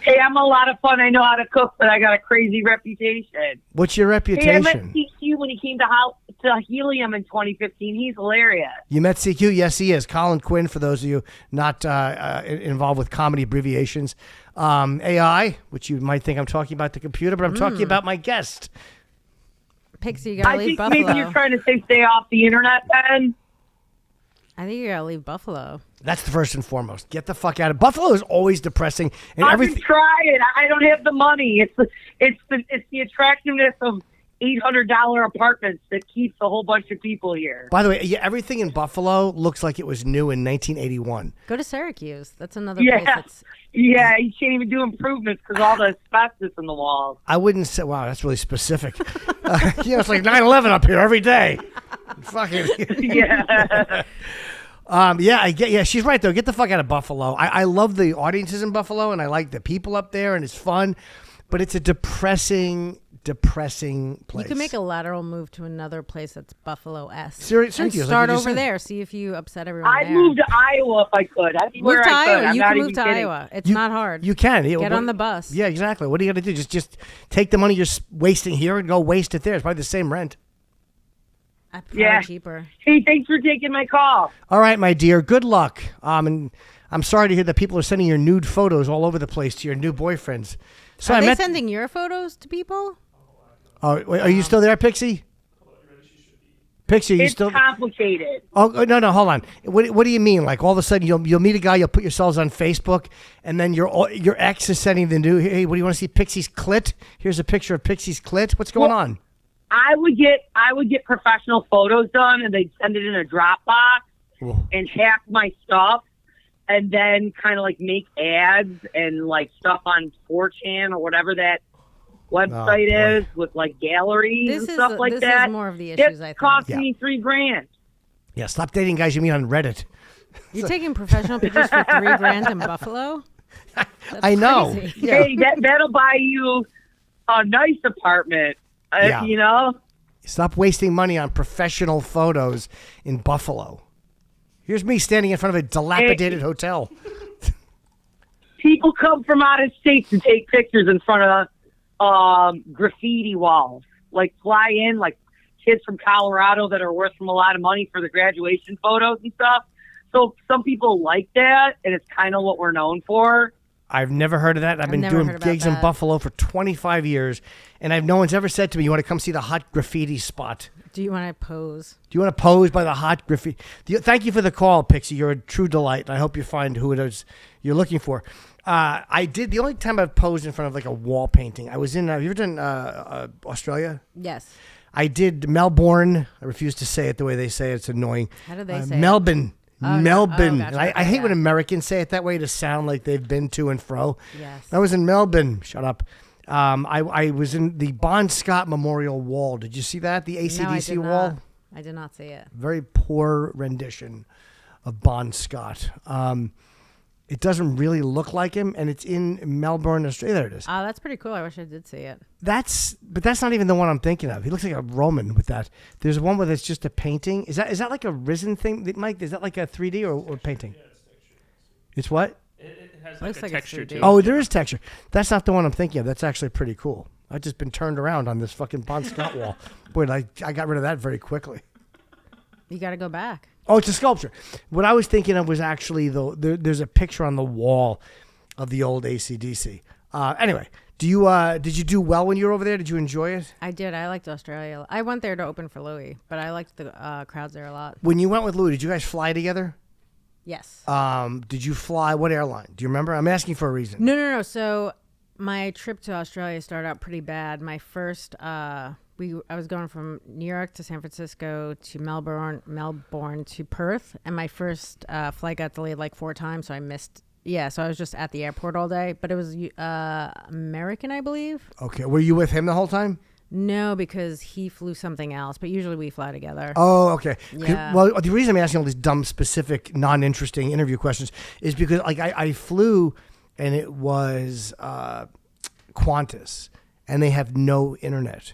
Hey, I'm a lot of fun. I know how to cook, but I got a crazy reputation. What's your reputation? Hey, I met CQ when he came to Helium in 2015. He's hilarious. You met CQ? Yes, he is. Colin Quinn, for those of you not involved with comedy abbreviations. AI, which you might think I'm talking about the computer, but I'm talking about my guest. Pixie, you gotta leave Buffalo. I think maybe you're trying to stay off the internet, Ben. I think you gotta leave Buffalo. That's the first and foremost. Get the fuck out of Buffalo. Is always depressing, and I've everything. been trying. I don't have the money. It's the attractiveness of $800 apartments that keeps a whole bunch of people here. By the way, everything in Buffalo looks like it was new in 1981. Go to Syracuse. That's another place that's... Yeah, you can't even do improvements because all the asbestos in the walls. I wouldn't say, wow, that's really specific. It's like 9/11 up here every day. Fucking. Yeah. She's right, though. Get the fuck out of Buffalo. I love the audiences in Buffalo, and I like the people up there, and it's fun, but it's a depressing place. You can make a lateral move to another place that's Buffalo-esque. Seriously, start over there. See if you upset everyone I'd move to Iowa if I could. Move to Iowa. You can move to Iowa. It's not hard. You can. Get on the bus. Yeah, exactly. What are you going to do? Just take the money you're wasting here and go waste it there. It's probably the same rent. Probably cheaper. Hey, thanks for taking my call. All right, my dear. Good luck. And I'm sorry to hear that people are sending your nude photos all over the place to your new boyfriends. So are they sending your photos to people? Oh, wait, are you still there, Pixie? Pixie, are you still? It's complicated. Oh, no, hold on. What do you mean? Like, all of a sudden you'll meet a guy, you'll put yourselves on Facebook, and then your ex is sending the new, hey, what do you want to see, Pixie's clit? Here's a picture of Pixie's clit. What's going on? I would get professional photos done, and they'd send it in a Dropbox and hack my stuff, and then kind of like make ads and like stuff on 4chan or whatever that website is with like galleries and stuff like that. This is more of the issues, I think. It cost me $3,000. Yeah, stop dating guys you meet on Reddit. You're taking professional pictures for $3,000 in Buffalo? I know. Yeah. Hey, that'll buy you a nice apartment. You know? Stop wasting money on professional photos in Buffalo. Here's me standing in front of a dilapidated hotel. People come from out of state to take pictures in front of graffiti walls. Like, fly in, like kids from Colorado that are worth them a lot of money for the graduation photos and stuff. So some people like that, and it's kind of what we're known for. I've never heard of that. I've been doing gigs in Buffalo for 25 years, and no one's ever said to me, you want to come see the hot graffiti spot? Do you want to pose? Do you want to pose by the hot graffiti? Thank you for the call, Pixie. You're a true delight. I hope you find who it is you're looking for. The only time I've posed in front of like a wall painting, I was in, have you ever done Australia? Yes. I did Melbourne. I refuse to say it the way they say it. It's annoying. How do they say Melbourne. Melbourne. Gotcha. And I hate when Americans say it that way to sound like they've been to and fro. Yes. I was in Melbourne. Shut up. I was in the Bon Scott Memorial Wall. Did you see that? The AC/DC wall? I did not see it. Very poor rendition of Bon Scott. It doesn't really look like him, and it's in Melbourne, Australia. There it is. Oh, that's pretty cool. I wish I did see it. But that's not even the one I'm thinking of. He looks like a Roman with that. There's one where it's just a painting. Is that like a risen thing, Mike? Is that like a 3D or painting? Yeah, it's texture. It's what? It has like a texture to it. Oh, there is texture. That's not the one I'm thinking of. That's actually pretty cool. I've just been turned around on this fucking Bon Scott wall. Boy, I got rid of that very quickly. You got to go back. Oh, it's a sculpture. What I was thinking of was actually there's a picture on the wall of the old AC/DC. Anyway, did you do well when you were over there? Did you enjoy it? I did. I liked Australia. I went there to open for Louis, but I liked the crowds there a lot. When you went with Louis, did you guys fly together? Yes. Did you fly? What airline? Do you remember? I'm asking for a reason. No. So my trip to Australia started out pretty bad. My first, I was going from New York to San Francisco to Melbourne to Perth, and my first flight got delayed like 4 times, so I missed. Yeah, so I was just at the airport all day, but it was American, I believe. Okay, were you with him the whole time? No, because he flew something else, but usually we fly together. Oh, okay. Yeah. Well, the reason I'm asking all these dumb, specific, non-interesting interview questions is because like I flew, and it was Qantas, and they have no internet.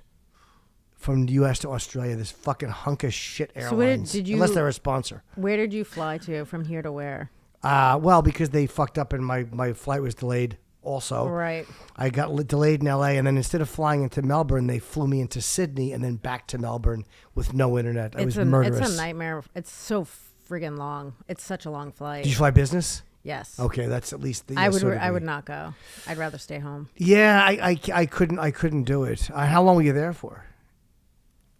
From the U.S. to Australia, this fucking hunk of shit airlines. So unless they're a sponsor. Where did you fly to from here to where? Well, because they fucked up and my flight was delayed also. Right. I got delayed in L.A. and then instead of flying into Melbourne, they flew me into Sydney and then back to Melbourne with no internet. It was murderous. It's a nightmare. It's so friggin' long. It's such a long flight. Did you fly business? Yes. Okay, that's at least the. I would not go. I'd rather stay home. Yeah, I couldn't do it. How long were you there for?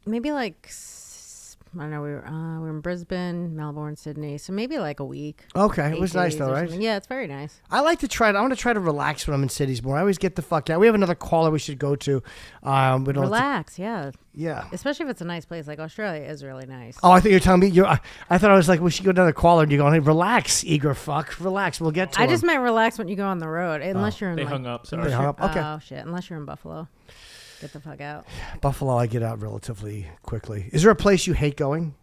Maybe like, I don't know, we were in Brisbane, Melbourne, Sydney, so maybe like a week. Okay, it was nice though, right? Yeah, it's very nice. I want to try to relax when I'm in cities more. I always get the fuck out. We have another caller we should go to. Relax, yeah. Yeah. Especially if it's a nice place, like Australia is really nice. Oh, I think you're telling me, I thought I was like, we should go to another caller, and you're going, hey, relax, eager fuck, relax, we'll get to I just meant relax when you go on the road, unless you're in They hung up, sorry. They hung up, okay. Oh, shit, unless you're in Buffalo. Get the fuck out. Buffalo, I get out relatively quickly. Is there a place you hate going?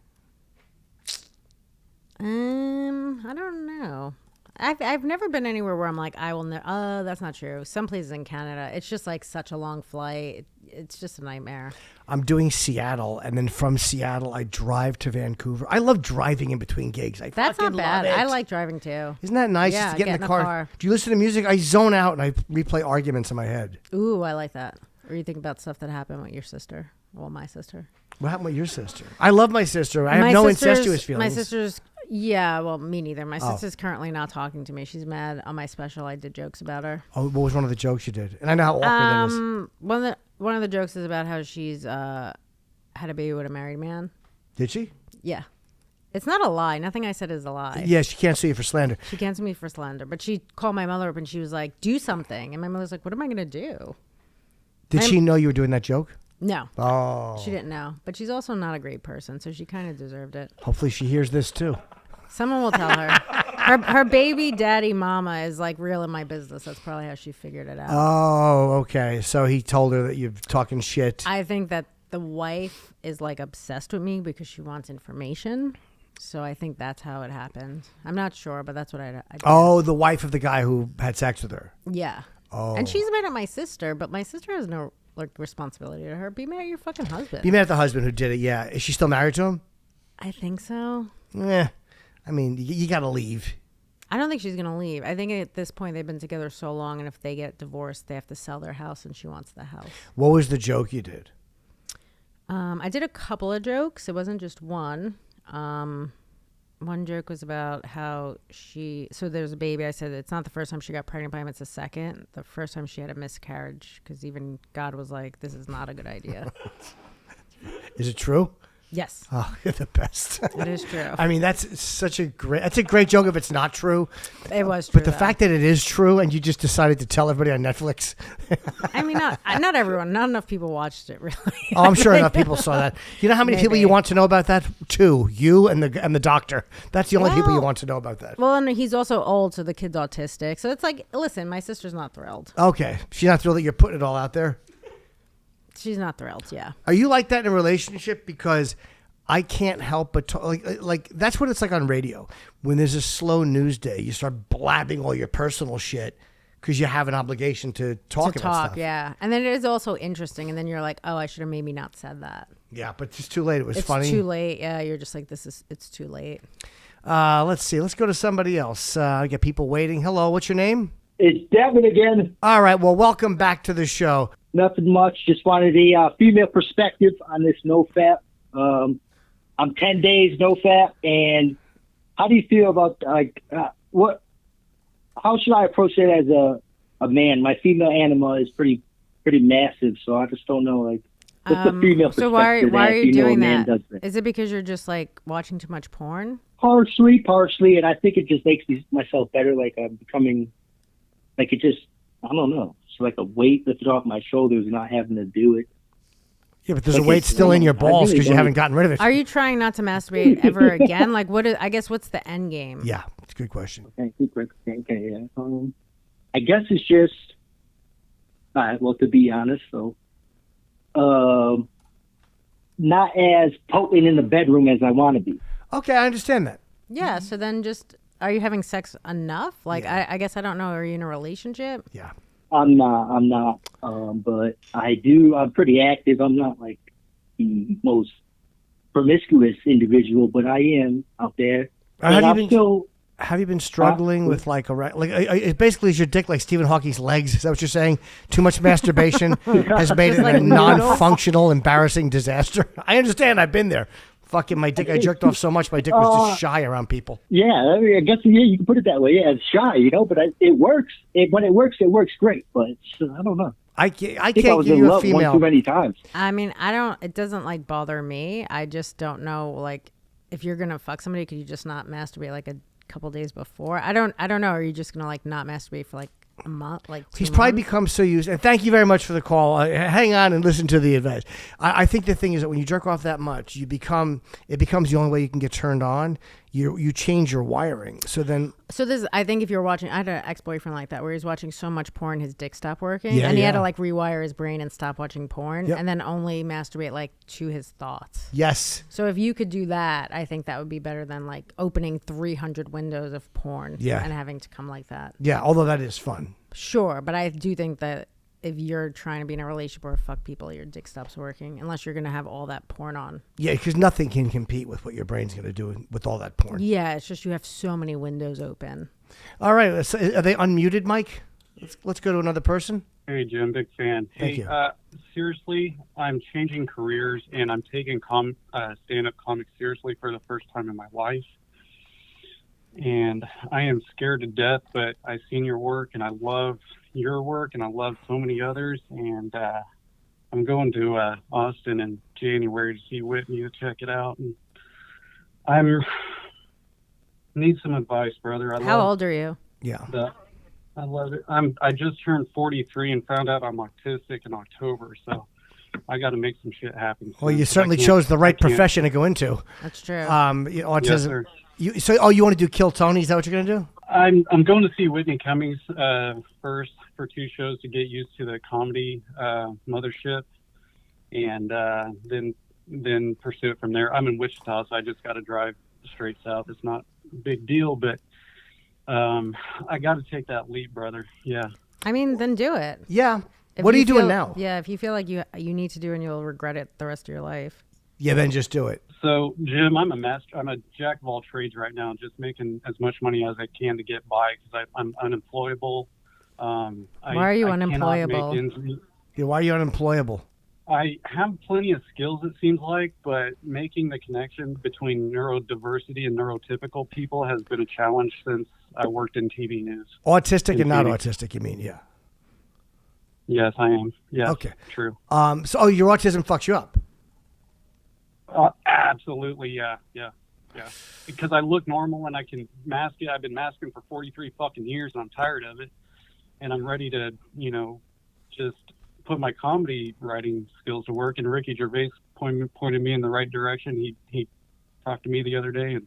I don't know. I've never been anywhere where I'm like, I will never. Oh, that's not true. Some places in Canada, it's just like such a long flight. It's just a nightmare. I'm doing Seattle, and then from Seattle, I drive to Vancouver. I love driving in between gigs. That's not bad. I like driving too. Isn't that nice? Yeah, just to get in the car. Do you listen to music? I zone out and I replay arguments in my head. Ooh, I like that. Or you think about stuff that happened with your sister. Well, my sister. What happened with your sister? I love my sister. I have no incestuous feelings. My sister's, yeah, well, me neither. My sister's currently not talking to me. She's mad on my special. I did jokes about her. Oh, what was one of the jokes you did? And I know how awkward it is. One of the jokes is about how she's had a baby with a married man. Did she? Yeah. It's not a lie. Nothing I said is a lie. Yeah, she can't sue you for slander. She can't sue me for slander. But she called my mother up and she was like, do something. And my mother's like, what am I going to do? Did she know you were doing that joke? No. Oh. She didn't know. But she's also not a great person, so she kind of deserved it. Hopefully she hears this too. Someone will tell her. Her baby daddy mama is like real in my business. That's probably how she figured it out. Oh, okay. So he told her that you're talking shit. I think that the wife is like obsessed with me because she wants information. So I think that's how it happened. I'm not sure, but that's what I Oh, the wife of the guy who had sex with her. Yeah. Oh. And she's mad at my sister, but my sister has no like responsibility to her. Be mad at your fucking husband. Be mad at the husband who did it, yeah. Is she still married to him? I think so. Yeah. I mean, you got to leave. I don't think she's going to leave. I think at this point they've been together so long, and if they get divorced, they have to sell their house, and she wants the house. What was the joke you did? I did a couple of jokes. It wasn't just one. One joke was about how so there's a baby. I said it's not the first time she got pregnant by him. It's the second. The first time she had a miscarriage, because even God was like, this is not a good idea. Is it true? Yes. Oh, you're the best. It is true. I mean, that's a great joke if it's not true. It was true. But the fact that it is true and you just decided to tell everybody on Netflix. I mean, not everyone. Not enough people watched it, really. Oh, I'm sure enough people saw that. You know how many people you want to know about that? 2. You and the doctor. That's the only people you want to know about that. Well, and he's also old, so the kid's autistic. So it's like, listen, my sister's not thrilled. Okay. She's not thrilled that you're putting it all out there? She's not thrilled, yeah. Are you like that in a relationship? Because I can't help but like that's what it's like on radio. When there's a slow news day, you start blabbing all your personal shit because you have an obligation to talk about stuff. Yeah. And then it is also interesting. And then you're like, oh, I should have maybe not said that. Yeah, but it's too late. It was funny. It's too late. Yeah, you're just like, it's too late. Let's see. Let's go to somebody else. I get people waiting. Hello, what's your name? It's Devin again. All right, well, welcome back to the show. Nothing much. Just wanted a female perspective on this no fat. I'm 10 days no fat, and how do you feel about how should I approach it as a man? My female anima is pretty massive, so I just don't know what's the female perspective. So why are you doing that? Is it because you're just like watching too much porn? Partially, and I think it just makes myself better. Like I'm becoming, like it just, I don't know. It's like a weight lifted off my shoulders, not having to do it. Yeah, but there's a weight still in your balls because you haven't gotten rid of it. Are you trying not to masturbate ever again? Like, what's the end game? Yeah, it's a good question. Okay, yeah. I guess it's just, well, to be honest, though, not as potent in the bedroom as I want to be. Okay, I understand that. Yeah, so then just, are you having sex enough? Like, yeah. I guess I don't know. Are you in a relationship? Yeah. I'm not. But I'm pretty active. I'm not like the most promiscuous individual, but I am out there. Have you been struggling with basically is your dick like Stephen Hawking's legs? Is that what you're saying? Too much masturbation has made it a non-functional, embarrassing disaster. I understand. I've been there. Fucking my dick. I jerked off so much my dick was just shy around people. Yeah, I mean, I guess you can put it that way. Yeah, it's shy, but it works. When it works great. But I don't know. I can't give you a female one too many times. I mean, it doesn't like bother me. I just don't know. Like, if you're gonna fuck somebody, could you just not masturbate like a couple days before? I don't know. Are you just gonna like not masturbate for like a month? Like he's probably become so used. And thank you very much for the call. Hang on and listen to the advice. I think the thing is that when you jerk off that much, it becomes the only way you can get turned on. You change your wiring. So I think if you're watching, I had an ex-boyfriend like that where he was watching so much porn his dick stopped working, and he had to like rewire his brain and stop watching porn, and then only masturbate like to his thoughts. Yes. So if you could do that, I think that would be better than like opening 300 windows of porn and having to come like that. Yeah, although that is fun. Sure, but I do think that if you're trying to be in a relationship or fuck people, your dick stops working unless you're going to have all that porn on. Yeah, because nothing can compete with what your brain's going to do with all that porn. Yeah, it's just you have so many windows open. All right, so are they unmuted, Mike? Let's go to another person. Hey, Jim, big fan. Thank you. Seriously, I'm changing careers, and I'm taking stand-up comics seriously for the first time in my life. And I am scared to death, but I've seen your work, and I love your work, and I love so many others. And I'm going to Austin in January to see Whitney to check it out. And I need some advice, brother. How old are you? Yeah. I love it. I just turned 43 and found out I'm autistic in October, so I got to make some shit happen. Well, you certainly chose the right profession to go into. That's true. Autism. Yes, sir. You want to do Kill Tony? Is that what you're going to do? I'm going to see Whitney Cummings first for 2 shows to get used to the comedy mothership, and then pursue it from there. I'm in Wichita, so I just got to drive straight south. It's not a big deal, but I got to take that leap, brother. Yeah. I mean, then do it. Yeah. What are you doing now? Yeah, if you feel like you need to do and you'll regret it the rest of your life. Yeah, then just do it. So, Jim, I'm a jack of all trades right now, just making as much money as I can to get by because I'm unemployable. Why are you unemployable? Yeah, why are you unemployable? I have plenty of skills, it seems like, but making the connection between neurodiversity and neurotypical people has been a challenge since I worked in TV news. Autistic and not autistic, you mean? Yeah. Yes, I am. Yes. Okay. True. So your autism fucks you up? Absolutely, yeah. Because I look normal and I can mask it. I've been masking for 43 fucking years and I'm tired of it. And I'm ready to, just put my comedy writing skills to work. And Ricky Gervais pointed me in the right direction. He talked to me the other day, and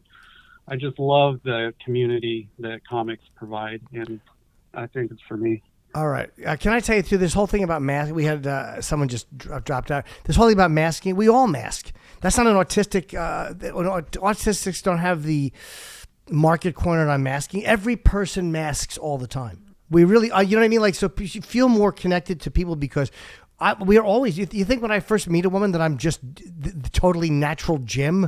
I just love the community that comics provide. And I think it's for me. All right. Can I tell you through this whole thing about masking? We had someone just dropped out. This whole thing about masking, we all mask. That's not an autistic. Autistics don't have the market cornered on masking. Every person masks all the time. We really, you know what I mean? Like, so you feel more connected to people because we are always. You think when I first meet a woman that I'm just the totally natural Jim?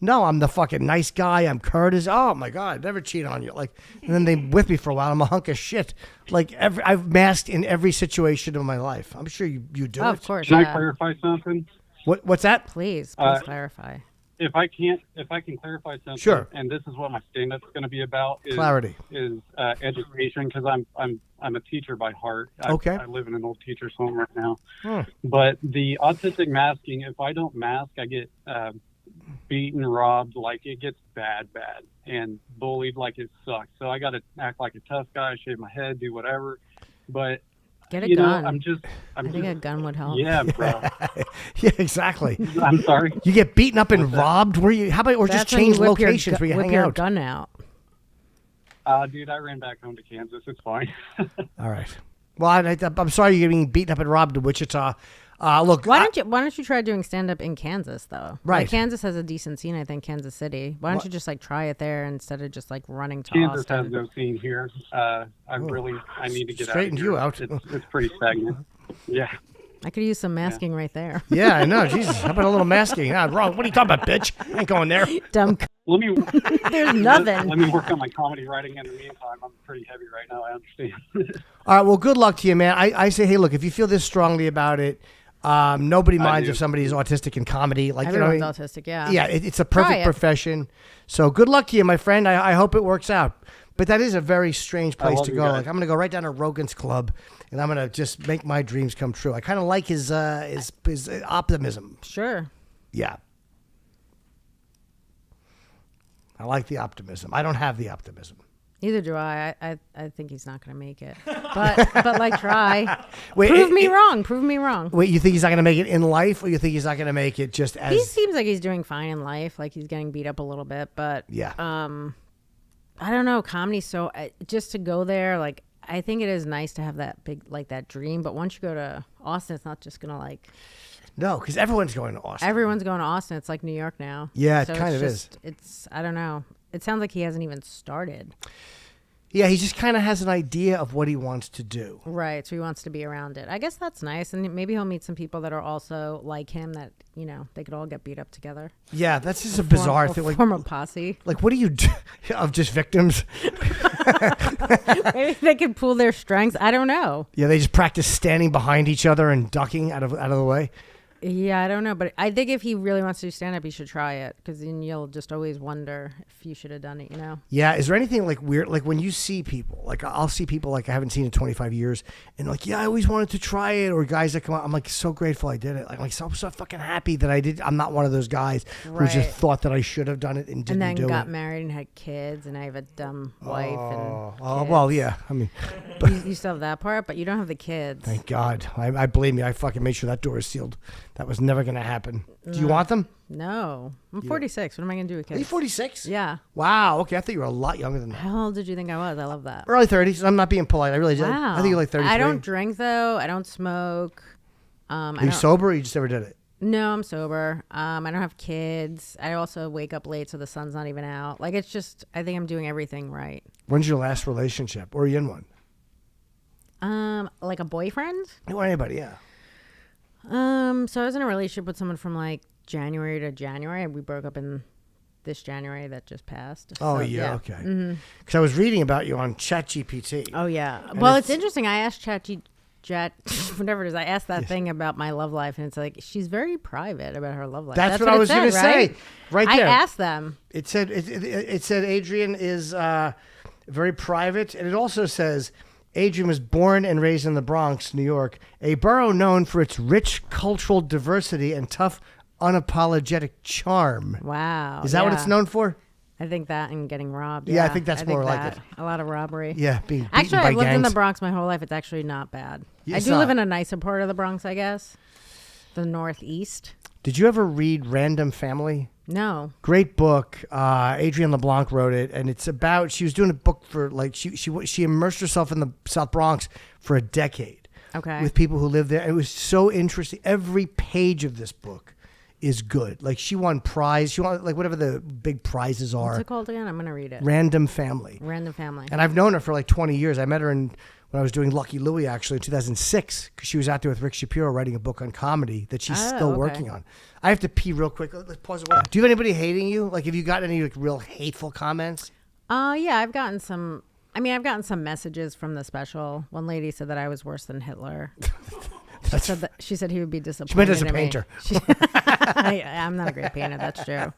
No, I'm the fucking nice guy. I'm Curtis. Oh my God, never cheat on you. Like, and then they with me for a while. I'm a hunk of shit. Like I've masked in every situation of my life. I'm sure you do. Of course. Can I clarify something? What's that? Please clarify. If I can clarify something, sure. And this is what my stand-up is going to be about. Clarity is education, because I'm a teacher by heart. Okay. I live in an old teacher's home right now. But the autistic masking, if I don't mask, I get beaten, robbed, like it gets bad, and bullied like it sucks. So I got to act like a tough guy, shave my head, do whatever. But get a gun. I think a gun would help. Yeah, bro. Yeah, exactly. I'm sorry. You get beaten up and robbed. Where you? How about or That's just change locations where you whip hang your out? Gun out. Dude, I ran back home to Kansas. It's fine. All right. Well, I'm sorry you're getting beaten up and robbed in Wichita. Look, why don't you try doing stand up in Kansas though? Right. Like, Kansas has a decent scene, I think. Kansas City. Why don't you just like try it there instead of just like running to Kansas Austin? has no scene here. I need to get straightened out of here. you out. It's pretty stagnant. Yeah. I could use some masking right there. Yeah, I know. Jesus, how about a little masking? Wrong. What are you talking about, bitch? I ain't going there. Dumb. There's nothing. Let me work on my comedy writing in the meantime. I'm pretty heavy right now. I understand. All right. Well, good luck to you, man. I say, hey, look, if you feel this strongly about it, nobody minds if somebody is autistic in comedy. Like, everyone's autistic. Yeah. Yeah, it's a perfect profession. So good luck to you, my friend. I hope it works out. But that is a very strange place to go. Like, I'm going to go right down to Rogan's Club, and I'm going to just make my dreams come true. I kind of like his optimism. Sure. Yeah. I like the optimism. I don't have the optimism. Neither do I. I think he's not going to make it. But like, try. Wait, Prove me wrong. Wait, you think he's not going to make it in life, or you think he's not going to make it just as... He seems like he's doing fine in life. Like, he's getting beat up a little bit, but... Yeah. I don't know. Comedy's so... just to go there, like, I think it is nice to have that big, like, that dream. But once you go to Austin, it's not just going to, like... No, because everyone's going to Austin. Everyone's going to Austin. It's like New York now. Yeah, so it kind of is. It's... I don't know. It sounds like he hasn't even started. Yeah, he just kind of has an idea of what he wants to do. Right, so he wants to be around it. I guess that's nice, and maybe he'll meet some people that are also like him that, you know, they could all get beat up together. Yeah, that's just a bizarre thing. Like, form a posse. Like, what do you do of just victims? Maybe they could pool their strengths. I don't know. Yeah, they just practice standing behind each other and ducking out of the way. Yeah, I don't know, but I think if he really wants to do stand-up, he should try it, because then you'll just always wonder if you should have done it, you know? Yeah, is there anything like weird, like when you see people, like I'll see people like I haven't seen in 25 years, and like, yeah, I always wanted to try it, or guys that come out, I'm like so grateful I did it. I'm like so fucking happy that I did. I'm not one of those guys who just thought that I should have done it and didn't do it. And then got married and had kids, and I have a dumb wife and kids. Well, yeah, I mean. You still have that part, but you don't have the kids. Thank God. I believe me, I fucking made sure that door is sealed. That was never going to happen. Do you want them? No. I'm 46. What am I going to do with kids? Are you 46? Yeah. Wow. Okay. I thought you were a lot younger than that. How old did you think I was? I love that. Early 30s. I'm not being polite. I really did. Wow. I think you're like 33. I don't drink, though. I don't smoke. Are you sober or you just never did it? No, I'm sober. I don't have kids. I also wake up late, so the sun's not even out. Like, it's just, I think I'm doing everything right. When's your last relationship? Or are you in one? Like a boyfriend? Or anybody, yeah. So I was in a relationship with someone from like January to January. We broke up in this January that just passed. Oh, so, yeah, okay. Because I was reading about you on ChatGPT. Oh, yeah. Well, it's interesting. I asked whatever it is, I asked that thing about my love life, and it's like, she's very private about her love life. That's what I was going to say. Right there. I asked them. It said Adrienne is very private, and it also says Adrienne was born and raised in the Bronx, New York, a borough known for its rich cultural diversity and tough, unapologetic charm. Wow. Is that what it's known for? I think that and getting robbed. Yeah, I think that's more like it. A lot of robbery. Yeah, being beaten actually, by I've lived gangs. in the Bronx my whole life. It's actually not bad. I do live in a nicer part of the Bronx, I guess. The Northeast. Did you ever read Random Family? No. Great book. Adrienne LeBlanc wrote it, and it's about, she was doing a book for, like, she immersed herself in the South Bronx for a decade. Okay. With people who lived there. It was so interesting. Every page of this book is good. Like, she won prize. She won, like, whatever the big prizes are. What's it called again? I'm going to read it. Random Family. Random Family. And I've known her for like 20 years. I met her when I was doing Lucky Louie, actually, in 2006, because she was out there with Rick Shapiro writing a book on comedy that she's still working on. I have to pee real quick. Let's pause it. Do you have anybody hating you? Like, have you gotten any like real hateful comments? Yeah, I've gotten some. I mean, I've gotten some messages from the special. One lady said that I was worse than Hitler. She said he would be disappointed. She meant as a painter. I'm not a great painter. That's true.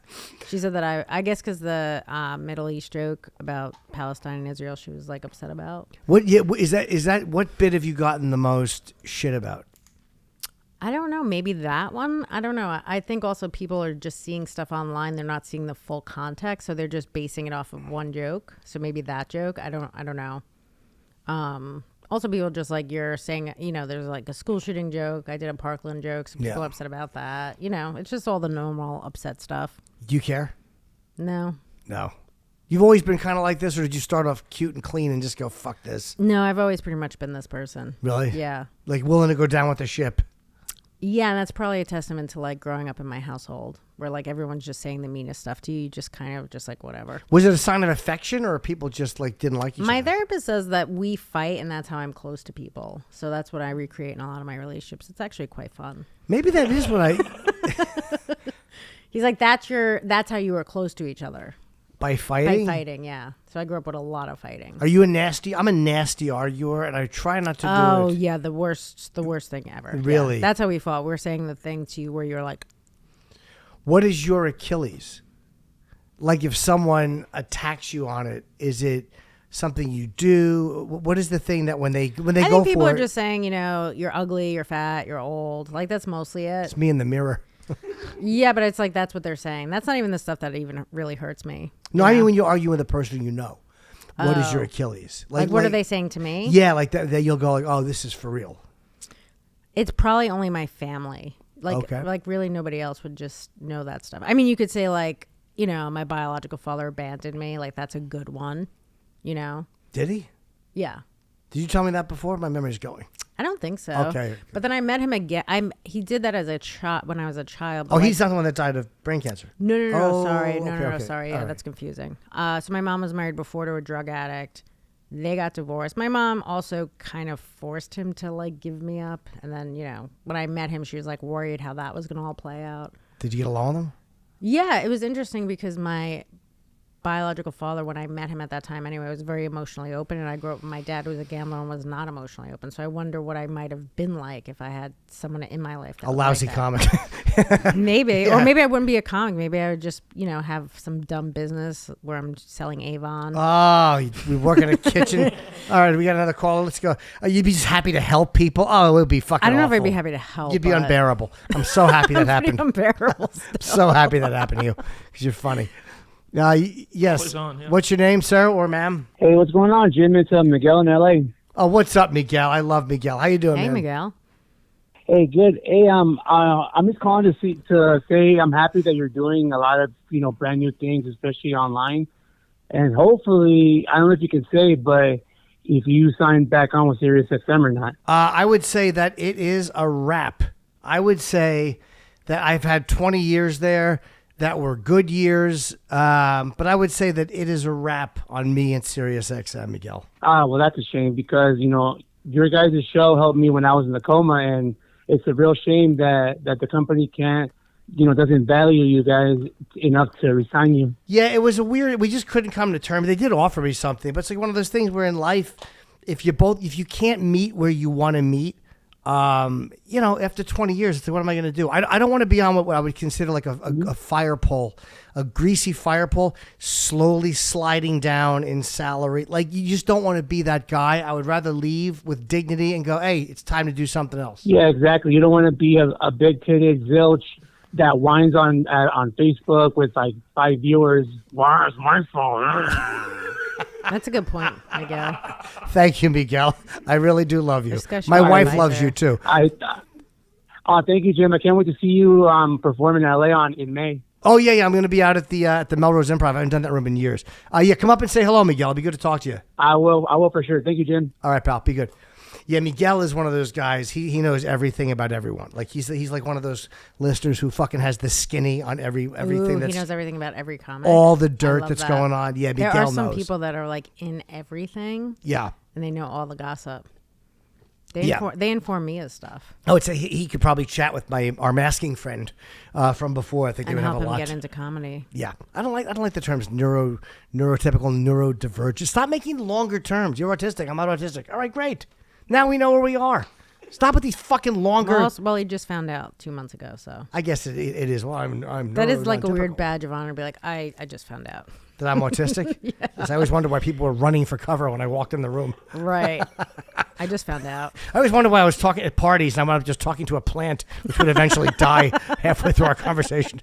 She said that I guess because the Middle East joke about Palestine and Israel, she was like upset about. What? Yeah, is that? What bit have you gotten the most shit about? I don't know. Maybe that one. I don't know. I think also people are just seeing stuff online. They're not seeing the full context, so they're just basing it off of one joke. So maybe that joke. I don't know. Also, people just like you're saying, there's like a school shooting joke. I did a Parkland joke. So people are upset about that. It's just all the normal upset stuff. Do you care? No. No. You've always been kind of like this, or did you start off cute and clean and just go, fuck this? No, I've always pretty much been this person. Really? Yeah. Like willing to go down with the ship? Yeah, and that's probably a testament to like growing up in my household where like everyone's just saying the meanest stuff to you. You just kind of just like whatever. Was it a sign of affection or people just like didn't like each other? My therapist says that we fight and that's how I'm close to people. So that's what I recreate in a lot of my relationships. It's actually quite fun. Maybe that is what I... He's like, that's how you were close to each other. By fighting? By fighting, yeah. So I grew up with a lot of fighting. Are you I'm a nasty arguer, and I try not to do it. Oh, yeah, the worst thing ever. Really? Yeah, that's how we fought. We're saying the thing to you where you're like... What is your Achilles? Like if someone attacks you on it, is it something you do? What is the thing that when they go for it... I think people are just saying, you're ugly, you're fat, you're old. Like that's mostly it. It's me in the mirror. Yeah, but it's like that's what they're saying. That's not even the stuff that even really hurts me. No, I mean when you argue with a person you know. What is your Achilles? Like what are they saying to me? Yeah, like that you'll go like, oh, this is for real. It's probably only my family. Like really nobody else would just know that stuff. I mean, you could say like, my biological father abandoned me. Like that's a good one, Did he? Yeah. Did you tell me that before? My memory's going. I don't think so. Okay. But then I met him again. He did that as a child when I was a child. Oh, he's not the one that died of brain cancer. No, sorry. Okay. Sorry. Yeah, that's confusing. So my mom was married before to a drug addict. They got divorced. My mom also kind of forced him to like give me up. And then, when I met him, she was like worried how that was going to all play out. Did you get along with him? Yeah, it was interesting because my biological father, when I met him at that time anyway, was very emotionally open, and I grew up, my dad was a gambler and was not emotionally open, so I wonder what I might have been like if I had someone in my life that a lousy like comic. Maybe. Yeah. Or maybe I wouldn't be a comic. Maybe I would just have some dumb business where I'm selling Avon. Oh, we work in a kitchen. All right, we got another caller. Let's go. You'd be just happy to help people. Oh, it would be fucking I don't know awful. if I'd be happy to help. You'd be unbearable. I'm so happy that happened. Unbearable. So happy that happened to you because you're funny. Yes. What's your name, sir or ma'am? Hey, what's going on, Jim? It's Miguel in L.A. Oh, what's up, Miguel? I love Miguel. How you doing, man? Hey, Miguel. Hey, good. Hey, I'm just calling to say I'm happy that you're doing a lot of brand new things, especially online, and hopefully, I don't know if you can say, but if you sign back on with SiriusXM or not. I would say that it is a wrap. I would say that I've had 20 years there. That were good years, but I would say that it is a wrap on me and SiriusXM, Miguel. Well, that's a shame because, your guys' show helped me when I was in the coma, and it's a real shame that the company can't, doesn't value you guys enough to resign you. Yeah, it was we just couldn't come to terms. They did offer me something, but it's like one of those things where in life, if you can't meet where you want to meet, after 20 years, it's like, what am I going to do? I don't want to be on what I would consider like a fire pole, a greasy fire pole, slowly sliding down in salary. Like, you just don't want to be that guy. I would rather leave with dignity and go, hey, it's time to do something else. Yeah, exactly. You don't want to be a big-titted zilch that whines on Facebook with like 5 viewers. Where's my phone? That's a good point, Miguel. Thank you, Miguel. I really do love you. My wife loves you too. Thank you, Jim. I can't wait to see you perform in LA in May. Oh, yeah. I'm going to be out at the Melrose Improv. I haven't done that room in years. Yeah, come up and say hello, Miguel. It'll be good to talk to you. I will for sure. Thank you, Jim. All right, pal. Be good. Yeah, Miguel is one of those guys. He knows everything about everyone. Like he's like one of those listeners who fucking has the skinny on everything. He knows everything about every comic. All the dirt that's going on. Yeah, Miguel knows. There are some people that are like in everything. Yeah. And they know all the gossip. They inform me of stuff. Oh, he could probably chat with our masking friend from before. I think they would have a lot. Help him get into comedy. Yeah, I don't like the terms neurotypical, neurodivergent. Stop making longer terms. You're autistic. I'm not autistic. All right, great. Now we know where we are. Stop with these fucking longer. Well, he just found out 2 months ago, so I guess it is. Well, I'm. That is like a weird badge of honor to be like, I just found out that I'm autistic. Yes. I always wonder why people were running for cover when I walked in the room. Right. I just found out. I always wonder why I was talking at parties and I'm just talking to a plant which would eventually die halfway through our conversation.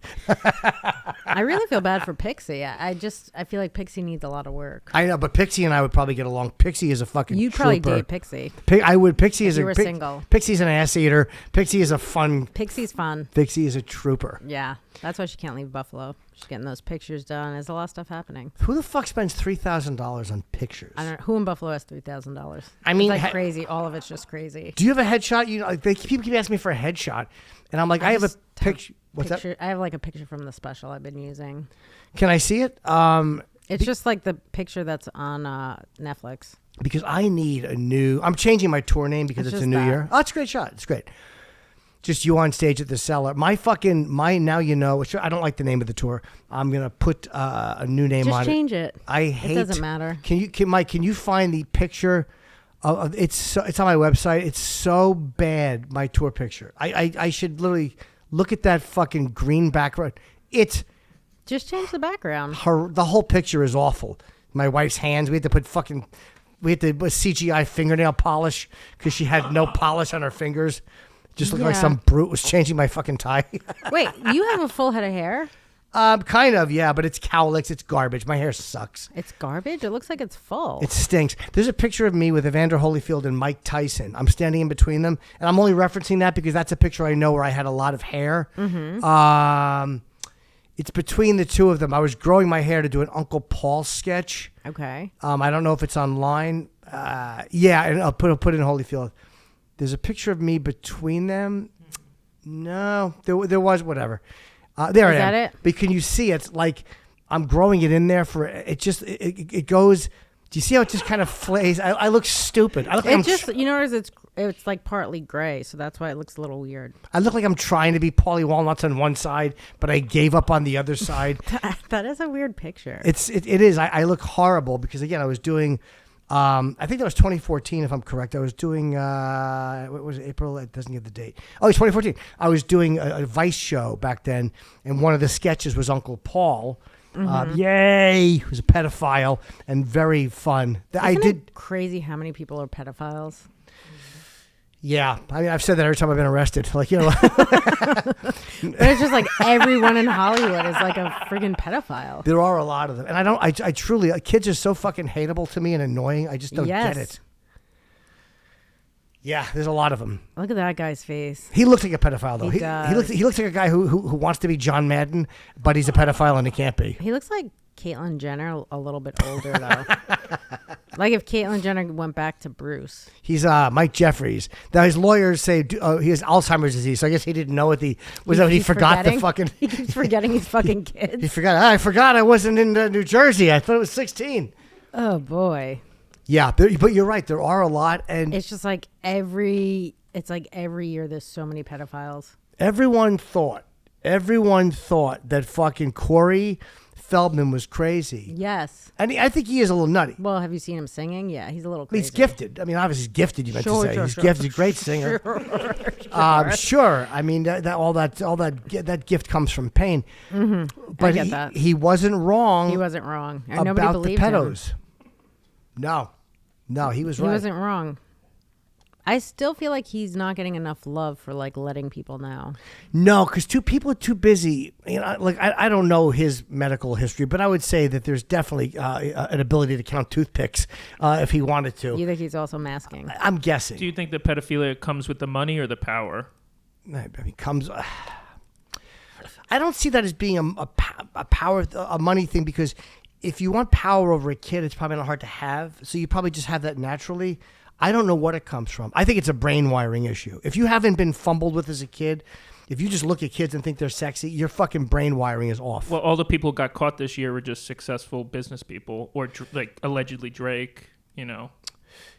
I really feel bad for Pixie. I feel like Pixie needs a lot of work. I know, but Pixie and I would probably get along. Pixie is a fucking You'd probably trooper. date Pixie. I would. Pixie is you were single. Pixie's an ass eater. Pixie is a fun. Pixie's fun. Pixie is a trooper. Yeah. That's why she can't leave Buffalo. She's getting those pictures done. There's a lot of stuff happening. Who the fuck spends $3,000 on pictures? I don't know. Who in Buffalo has $3,000? I mean, it's like crazy. All of it's just crazy. Do you have a headshot? People keep asking me for a headshot, and I'm like, I have a picture. What's that? I have like a picture from the special I've been using. Can I see it? It's just like the picture that's on Netflix. Because I need a new. I'm changing my tour name because it's a new year. Oh, it's a great shot. It's great. Just you on stage at the Cellar. My now you know. Which I don't like the name of the tour. I'm gonna put a new name on it. Just change it. I hate. It doesn't matter. Mike? Can you find the picture? It's on my website. It's so bad. My tour picture. I should literally look at that fucking green background. It's just change the background. The whole picture is awful. My wife's hands. We had to put CGI fingernail polish because she had no polish on her fingers. Just looked like some brute was changing my fucking tie. Wait, you have a full head of hair? Kind of, yeah, but it's cowlicks. It's garbage. My hair sucks. It's garbage? It looks like it's full. It stinks. There's a picture of me with Evander Holyfield and Mike Tyson. I'm standing in between them, and I'm only referencing that because that's a picture I know where I had a lot of hair. Mm-hmm. It's between the two of them. I was growing my hair to do an Uncle Paul sketch. Okay. I don't know if it's online. Yeah, and I'll put in Holyfield. There's a picture of me between them. No, there was whatever. There Is I am. that it? But can you see it's like I'm growing it in there for it? Just it goes. Do you see how it just kind of flays? I look stupid. I look like it's like partly gray, so that's why it looks a little weird. I look like I'm trying to be Paulie Walnuts on one side, but I gave up on the other side. That is a weird picture. It is. I look horrible because again I was doing. I think that was 2014, if I'm correct. I was doing, what was it, April? It doesn't give the date. Oh, it's 2014. I was doing a Vice show back then, and one of the sketches was Uncle Paul. Yay! He was a pedophile and very fun. Isn't it crazy how many people are pedophiles? Yeah, I mean, I've said that every time I've been arrested. Like, you know, but it's just like everyone in Hollywood is like a friggin' pedophile. There are a lot of them, and I truly, kids are so fucking hateable to me and annoying. I just don't get it. Yeah, there's a lot of them. Look at that guy's face. He looks like a pedophile, though. He looks like a guy who wants to be John Madden, but he's a pedophile and he can't be. He looks like Caitlyn Jenner a little bit older, though. Like if Caitlyn Jenner went back to Bruce. He's Mike Jeffries. Now his lawyers say he has Alzheimer's disease, so I guess he didn't know what he forgot the fucking. He keeps forgetting his fucking kids. He forgot. I forgot I wasn't in New Jersey. I thought it was 16. Oh boy. Yeah, but you're right. There are a lot, and it's just like every year there's so many pedophiles. Everyone thought that fucking Corey Feldman was crazy. Yes. And I think he is a little nutty. Well, have you seen him singing? Yeah, he's a little crazy. He's gifted. I mean, obviously he's gifted, you meant to say. He's gifted. He's a great singer. Sure. I mean, that gift comes from pain. Mm-hmm. But I get that. He wasn't wrong. He wasn't wrong. And about nobody believed the pedos. him. No, he was right. He wasn't wrong. I still feel like he's not getting enough love for like letting people know. No, because people are too busy. You know, like I don't know his medical history, but I would say that there's definitely an ability to count toothpicks if he wanted to. You think he's also masking? I'm guessing. Do you think the pedophilia comes with the money or the power? I mean, comes. I don't see that as being a money thing, because if you want power over a kid, it's probably not hard to have. So you probably just have that naturally. I don't know what it comes from. I think it's a brain wiring issue. If you haven't been fumbled with as a kid, if you just look at kids and think they're sexy, your fucking brain wiring is off. Well, all the people who got caught this year were just successful business people, or like allegedly Drake, you know.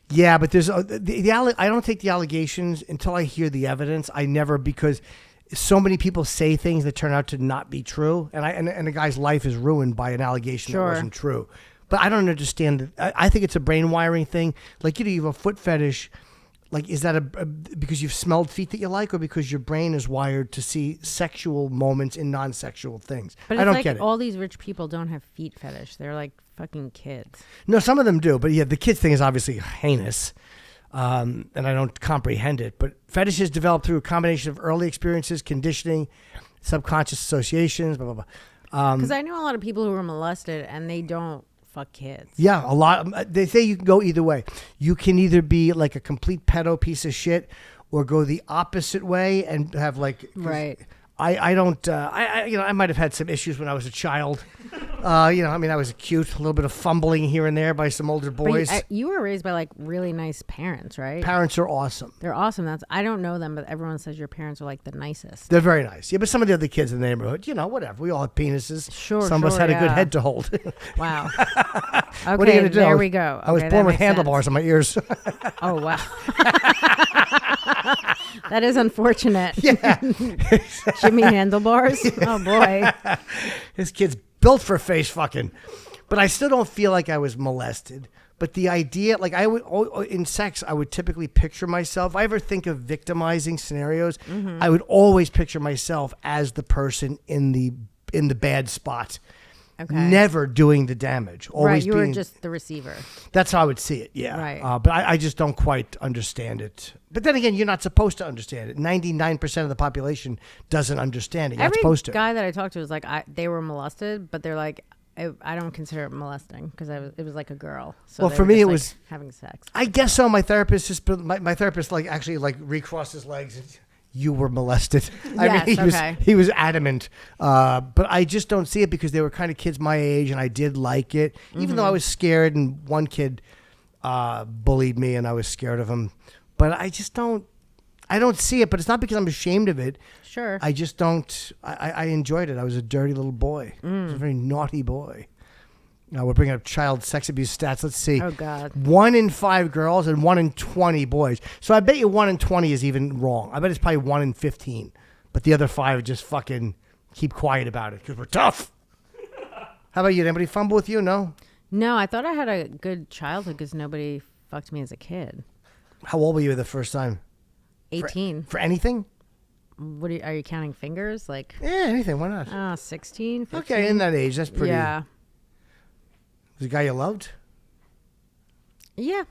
Yeah, but there's I don't take the allegations until I hear the evidence. I never, because so many people say things that turn out to not be true, and a guy's life is ruined by an allegation that wasn't true. But I don't understand. I think it's a brain wiring thing. Like, you have a foot fetish. Like, is that because you've smelled feet that you like, or because your brain is wired to see sexual moments in non-sexual things? But I don't like get it. All these rich people don't have feet fetish. They're like fucking kids. No, some of them do. But yeah, the kids thing is obviously heinous. And I don't comprehend it. But fetishes develop through a combination of early experiences, conditioning, subconscious associations, blah, blah, blah. Because I know a lot of people who were molested and they don't fuck kids. Yeah, a lot. They say you can go either way. You can either be like a complete pedo piece of shit, or go the opposite way and have like... Right. I don't, I might have had some issues when I was a child. I was cute, a little bit of fumbling here and there by some older boys. But you were raised by like really nice parents, right? Parents are awesome. They're awesome. I don't know them, but everyone says your parents are like the nicest. They're very nice. Yeah, but some of the other kids in the neighborhood, whatever. We all have penises. Sure, Some of us had a good head to hold. Wow. Okay, what are you going to do? There we go. I was born with handlebars on my ears. Oh, wow. That is unfortunate. Yeah. Jimmy Handlebars? Oh, boy. This kid's built for face fucking. But I still don't feel like I was molested. But the idea, like in sex, I would typically picture myself. If I ever think of victimizing scenarios, I would always picture myself as the person in the bad spot. Okay. Never doing the damage. Always right, you were just the receiver. That's how I would see it, yeah. Right. But I just don't quite understand it. But then again, you're not supposed to understand it. 99% of the population doesn't understand it. You're not supposed to. Every guy that I talked to was like, they were molested, but they're like, I don't consider it molesting because it was like a girl. So well, for me, it like was having sex. I guess so. My therapist my therapist actually recrossed his legs. And, you were molested. Yes, he was adamant. But I just don't see it because they were kind of kids my age, and I did like it, even though I was scared. And one kid bullied me, and I was scared of him. But I just don't. I don't see it. But it's not because I'm ashamed of it. Sure. I just don't. I enjoyed it. I was a dirty little boy. I was a very naughty boy. Now we're bringing up child sex abuse stats. Let's see. Oh, God. 1 in 5 girls and 1 in 20 boys. So I bet you 1 in 20 is even wrong. I bet it's probably 1 in 15. But the other 5 just fucking keep quiet about it because we're tough. How about you? Did anybody fumble with you? No? No, I thought I had a good childhood because nobody fucked me as a kid. How old were you the first time? 18. For anything? What are you counting fingers? Like? Yeah, anything. Why not? 16, 15. Okay, in that age. That's pretty. Yeah. Was the guy you loved? Yeah.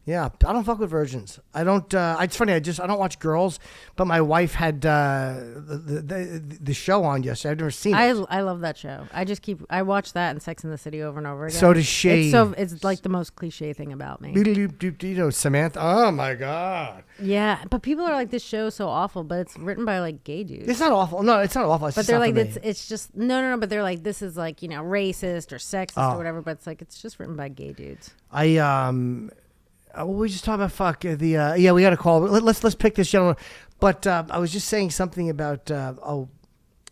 Yeah, I don't fuck with virgins. I don't. It's funny. I don't watch girls. But my wife had the show on yesterday. I've never seen it. I love that show. I watch that and Sex and the City over and over again. So does she. It's like the most cliche thing about me. You know, Samantha. Oh my God. Yeah, but people are like, this show's so awful, but it's written by like gay dudes. It's not awful. No, it's not awful. It's but just they're not like, for me. it's just no. But they're like, this is like, racist or sexist or whatever. But it's like, it's just written by gay dudes. We just talked about fuck the we got a call. Let's pick this gentleman. But I was just saying something about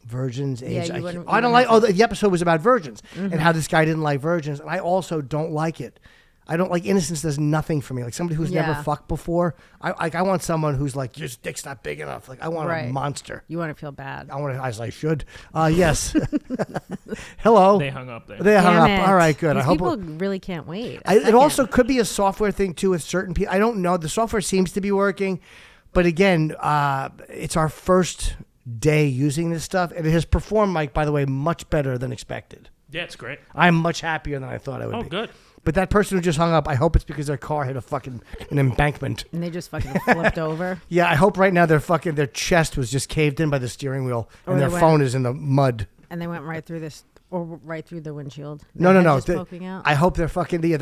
virgins age. Yeah, I don't like. The episode was about virgins and how this guy didn't like virgins, and I also don't like it. I don't like innocence. Does nothing for me. Like somebody who's never fucked before. I want someone who's like, your dick's not big enough. Like I want a monster. You want to feel bad. As I should. Yes. Hello. They hung up there. They hung up. All right, good. These I hope people really can't wait. It also could be a software thing too with certain people. I don't know. The software seems to be working, but again, it's our first day using this stuff, and it has performed, Mike, by the way, much better than expected. Yeah, it's great. I'm much happier than I thought I would be. Oh, good. But that person who just hung up, I hope it's because their car hit an embankment. And they just fucking flipped over. Yeah, I hope right now their chest was just caved in by the steering wheel, and their phone is in the mud. And they went right through right through the windshield. No. Poking out. I hope their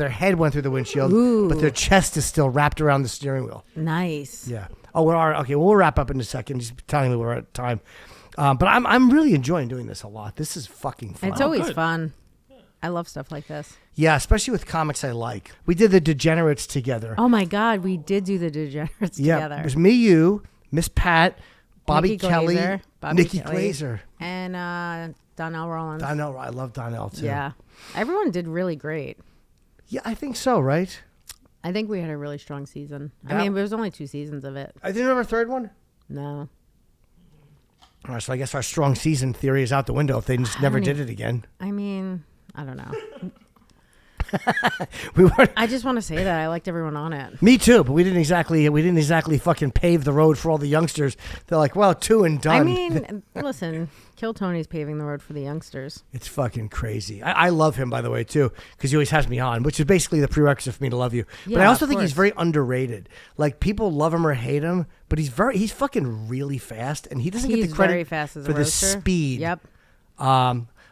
head went through the windshield, but their chest is still wrapped around the steering wheel. Nice. Yeah. Oh, okay. We'll wrap up in a second. Just telling me we're at time. But I'm really enjoying doing this a lot. This is fucking fun. It's always fun. I love stuff like this. Yeah, especially with comics I like. We did the Degenerates together. Oh my God, we did do the Degenerates together. It was me, you, Miss Pat, Bobby Nikki Kelly, Glazer, Nikki Kelly, Glazer, and Donnell Rollins. Donnell, I love Donnell too. Yeah, everyone did really great. Yeah, I think so, right? I think we had a really strong season. I mean, there was only 2 seasons of it. I didn't have a third one? No. All right, so I guess our strong season theory is out the window if they just never did it again. I mean, I don't know. We I just want to say that I liked everyone on it. Me too, but we didn't exactly fucking pave the road for all the youngsters. They're like, well, 2 and done. I mean, listen, Kill Tony's paving the road for the youngsters. It's fucking crazy. I love him, by the way, too, because he always has me on, which is basically the prerequisite for me to love you. Yeah, but I also think course. he's very underrated. Like, people love him or hate him, but he's fucking really fast, and he doesn't get the credit very fast as for a the roaster. speed. Yep.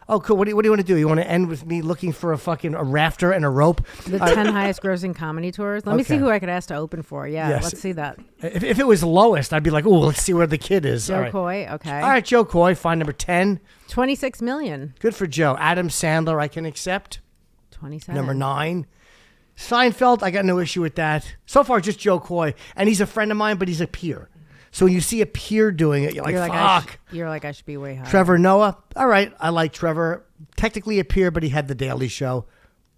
Oh, cool. What do you want to do? You want to end with me looking for a rafter and a rope? The 10 highest grossing comedy tours. Let me see Okay. who I could ask to open for. Yeah, Yes. let's see that. If it was lowest, I'd be like, oh, let's see where the kid is. Joe All right. Coy, okay. All right, Joe Coy, find number 10. 26 million. Good for Joe. Adam Sandler, I can accept. 27. Number 9. Seinfeld, I got no issue with that. So far, just Joe Coy. And he's a friend of mine, but he's a peer. So when you see a peer doing it, you're like, fuck. You're like, I should be way higher. Trevor Noah, all right, I like Trevor. Technically a peer, but he had The Daily Show.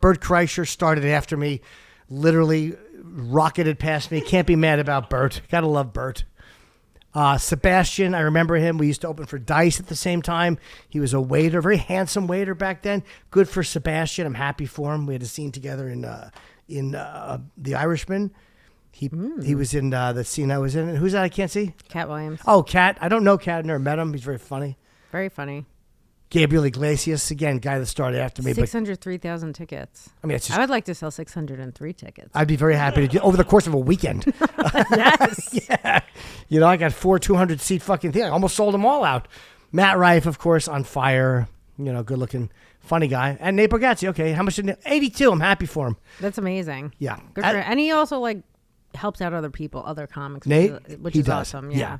Bert Kreischer started after me, literally rocketed past me. Can't be mad about Bert. Gotta love Bert. Sebastian, I remember him. We used to open for Dice at the same time. He was a waiter, very handsome waiter back then. Good for Sebastian. I'm happy for him. We had a scene together in The Irishman. He was in the scene I was in. Who's that? I can't see. Cat Williams. Oh, Cat. I don't know Cat. I've never met him. He's very funny. Very funny. Gabriel Iglesias, again, guy that started after me. 603,000 tickets. I mean, it's just, I would like to sell 603 tickets. I'd be very happy to do over the course of a weekend. Yes. Yeah. You know, I got 4 200-seat fucking things. I almost sold them all out. Matt Rife, of course, on fire. You know, good looking, funny guy. And Nate Bargatze. Okay, how much did 82? I'm happy for him. That's amazing. Yeah. Good for him. And he also helps out other people, other comics. Nate, which he is does. awesome. Yeah.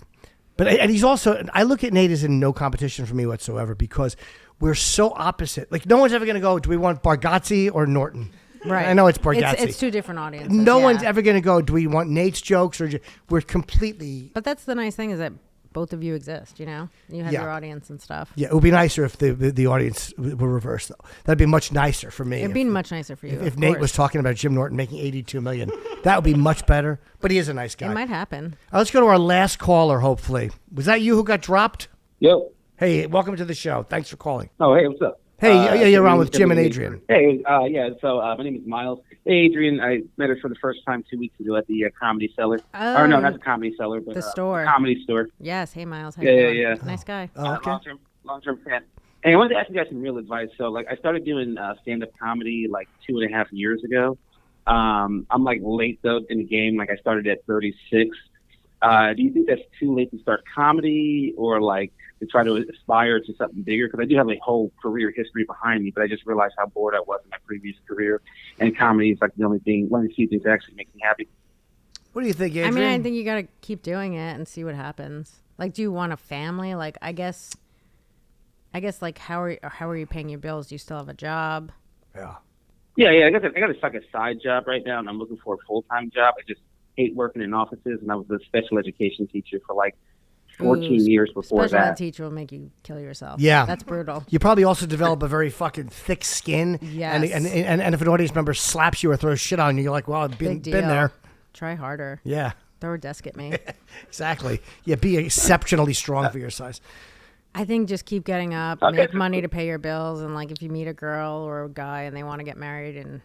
But and he's also, I look at Nate as in no competition for me whatsoever because we're so opposite. Like, no one's ever going to go, do we want Bargatze or Norton? Right. I know it's Bargatze. It's 2 different audiences. No one's ever going to go, do we want Nate's jokes or we're completely. But that's the nice thing is that both of you exist, you know? You have your audience and stuff. Yeah, it would be nicer if the audience were reversed, though. That'd be much nicer for me. It'd be much nicer for you. If Nate was talking about Jim Norton making $82 million, that would be much better. But he is a nice guy. It might happen. Let's go to our last caller, hopefully. Was that you who got dropped? Yo. Hey, welcome to the show. Thanks for calling. Oh, hey, what's up? Hey, you're on with Jim and Adrienne. Hey, yeah, so my name is Miles. Hey, Adrienne, I met her for the first time 2 weeks ago at the Comedy Cellar. Oh, or no, not the Comedy Cellar, but the store. Comedy Store. Yes, hey, Miles. How Yeah. Nice guy. Oh, okay. Long-term fan. Hey, I wanted to ask you guys some real advice. So, I started doing stand-up comedy 2.5 years ago. I'm late, though, in the game. I started at 36. Do you think that's too late to start comedy or to try to aspire to something bigger? Because I do have a whole career history behind me, but I just realized how bored I was in my previous career. And comedy is the only thing, one of the few things that actually makes me happy. What do you think, Adrienne? I mean, I think you got to keep doing it and see what happens. Do you want a family? I guess how are you paying your bills? Do you still have a job? Yeah. Yeah. I got a side job right now, and I'm looking for a full-time job. I just hate working in offices, and I was a special education teacher for 14 years before special that. ed teacher will make you kill yourself. Yeah. That's brutal. You probably also develop a very fucking thick skin. Yes. And if an audience member slaps you or throws shit on you, you're like, well, I've been there. Try harder. Yeah. Throw a desk at me. Exactly. Yeah, be exceptionally strong for your size. I think just keep getting up, make money to pay your bills, and if you meet a girl or a guy and they want to get married and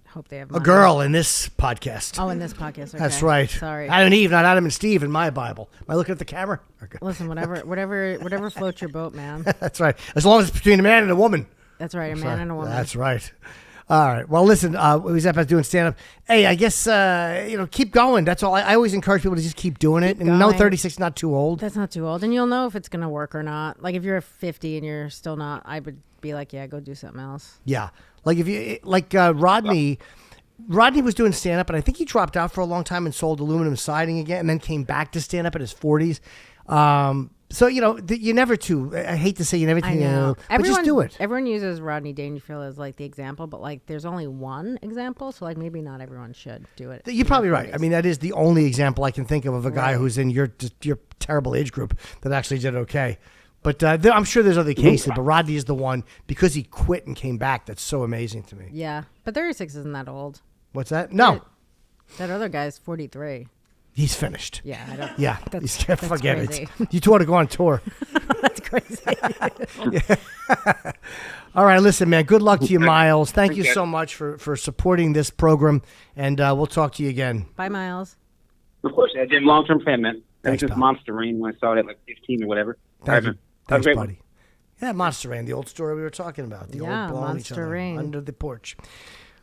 hope they have money. A girl in this podcast. Oh, in this podcast. Okay. That's right. Sorry. Adam and Eve, not Adam and Steve in my Bible. Am I looking at the camera? Okay. Listen, whatever floats your boat, man. That's right. As long as it's between a man and a woman. That's right, a man and a woman. That's right. All right. Well, listen, we was about doing stand-up. Hey, I guess, keep going. That's all. I always encourage people to just keep doing it. And no, 36 is not too old. That's not too old. And you'll know if it's going to work or not. If you're 50 and you're still not, I would be yeah, go do something else. Yeah. If you, Rodney was doing stand-up, and I think he dropped out for a long time and sold aluminum siding again and then came back to stand-up in his 40s. So, you never I hate to say you never I know. but just do it. Everyone uses Rodney Dangerfield as like the example, but like there's only one example, so like maybe not everyone should do it. You're probably right. I mean, that is the only example I can think of a guy who's in your terrible age group that actually did okay. But I'm sure there's other cases, but Rodney is the one because he quit and came back. That's so amazing to me. Yeah, but 36 isn't that old. What's that? No. That other guy's 43. He's finished. Yeah, I don't. Yeah, that's forget crazy. it. You two ought to go on tour. That's crazy. All right, listen, man. Good luck to you, Miles. Thank you so much for supporting this program, and we'll talk to you again. Bye, Miles. Of course, I did long-term fan, man. Thanks, Just pal. Monster Rain when I saw it at like 15 or whatever. Thank you. Man. Thanks, Have a great buddy. Yeah, Monster Rain, the old story we were talking about. The old blowing each Monster other Rain. under the porch.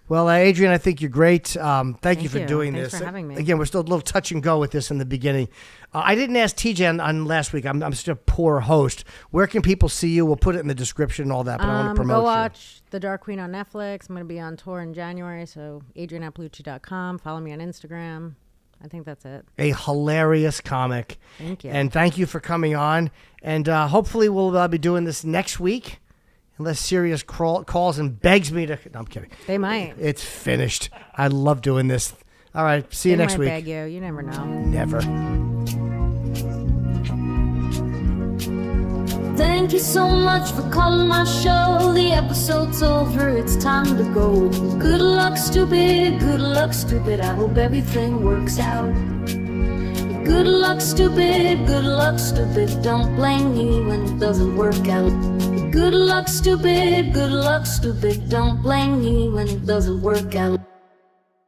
Well, Adrienne, I think you're great. Thank you for doing Thanks this. for having me. Again, we're still a little touch and go with this in the beginning. I didn't ask TJ on last week. I'm still a poor host. Where can people see you? We'll put it in the description and all that, but I want to promote Go you. watch The Dark Queen on Netflix. I'm going to be on tour in January, so AdrienneIapalucci.com. Follow me on Instagram. I think that's it. A hilarious comic. Thank you. And thank you for coming on. And hopefully we'll be doing this next week. Unless Sirius calls and begs me to... No, I'm kidding. They might. It's finished. I love doing this. All right. See you next week. They might beg you. You never know. Never. Thank you so much for calling my show. The episode's over. It's time to go. Good luck, stupid. Good luck, stupid. I hope everything works out. Good luck, stupid. Good luck, stupid. Don't blame me when it doesn't work out. Good luck, stupid. Good luck, stupid. Don't blame me when it doesn't work out.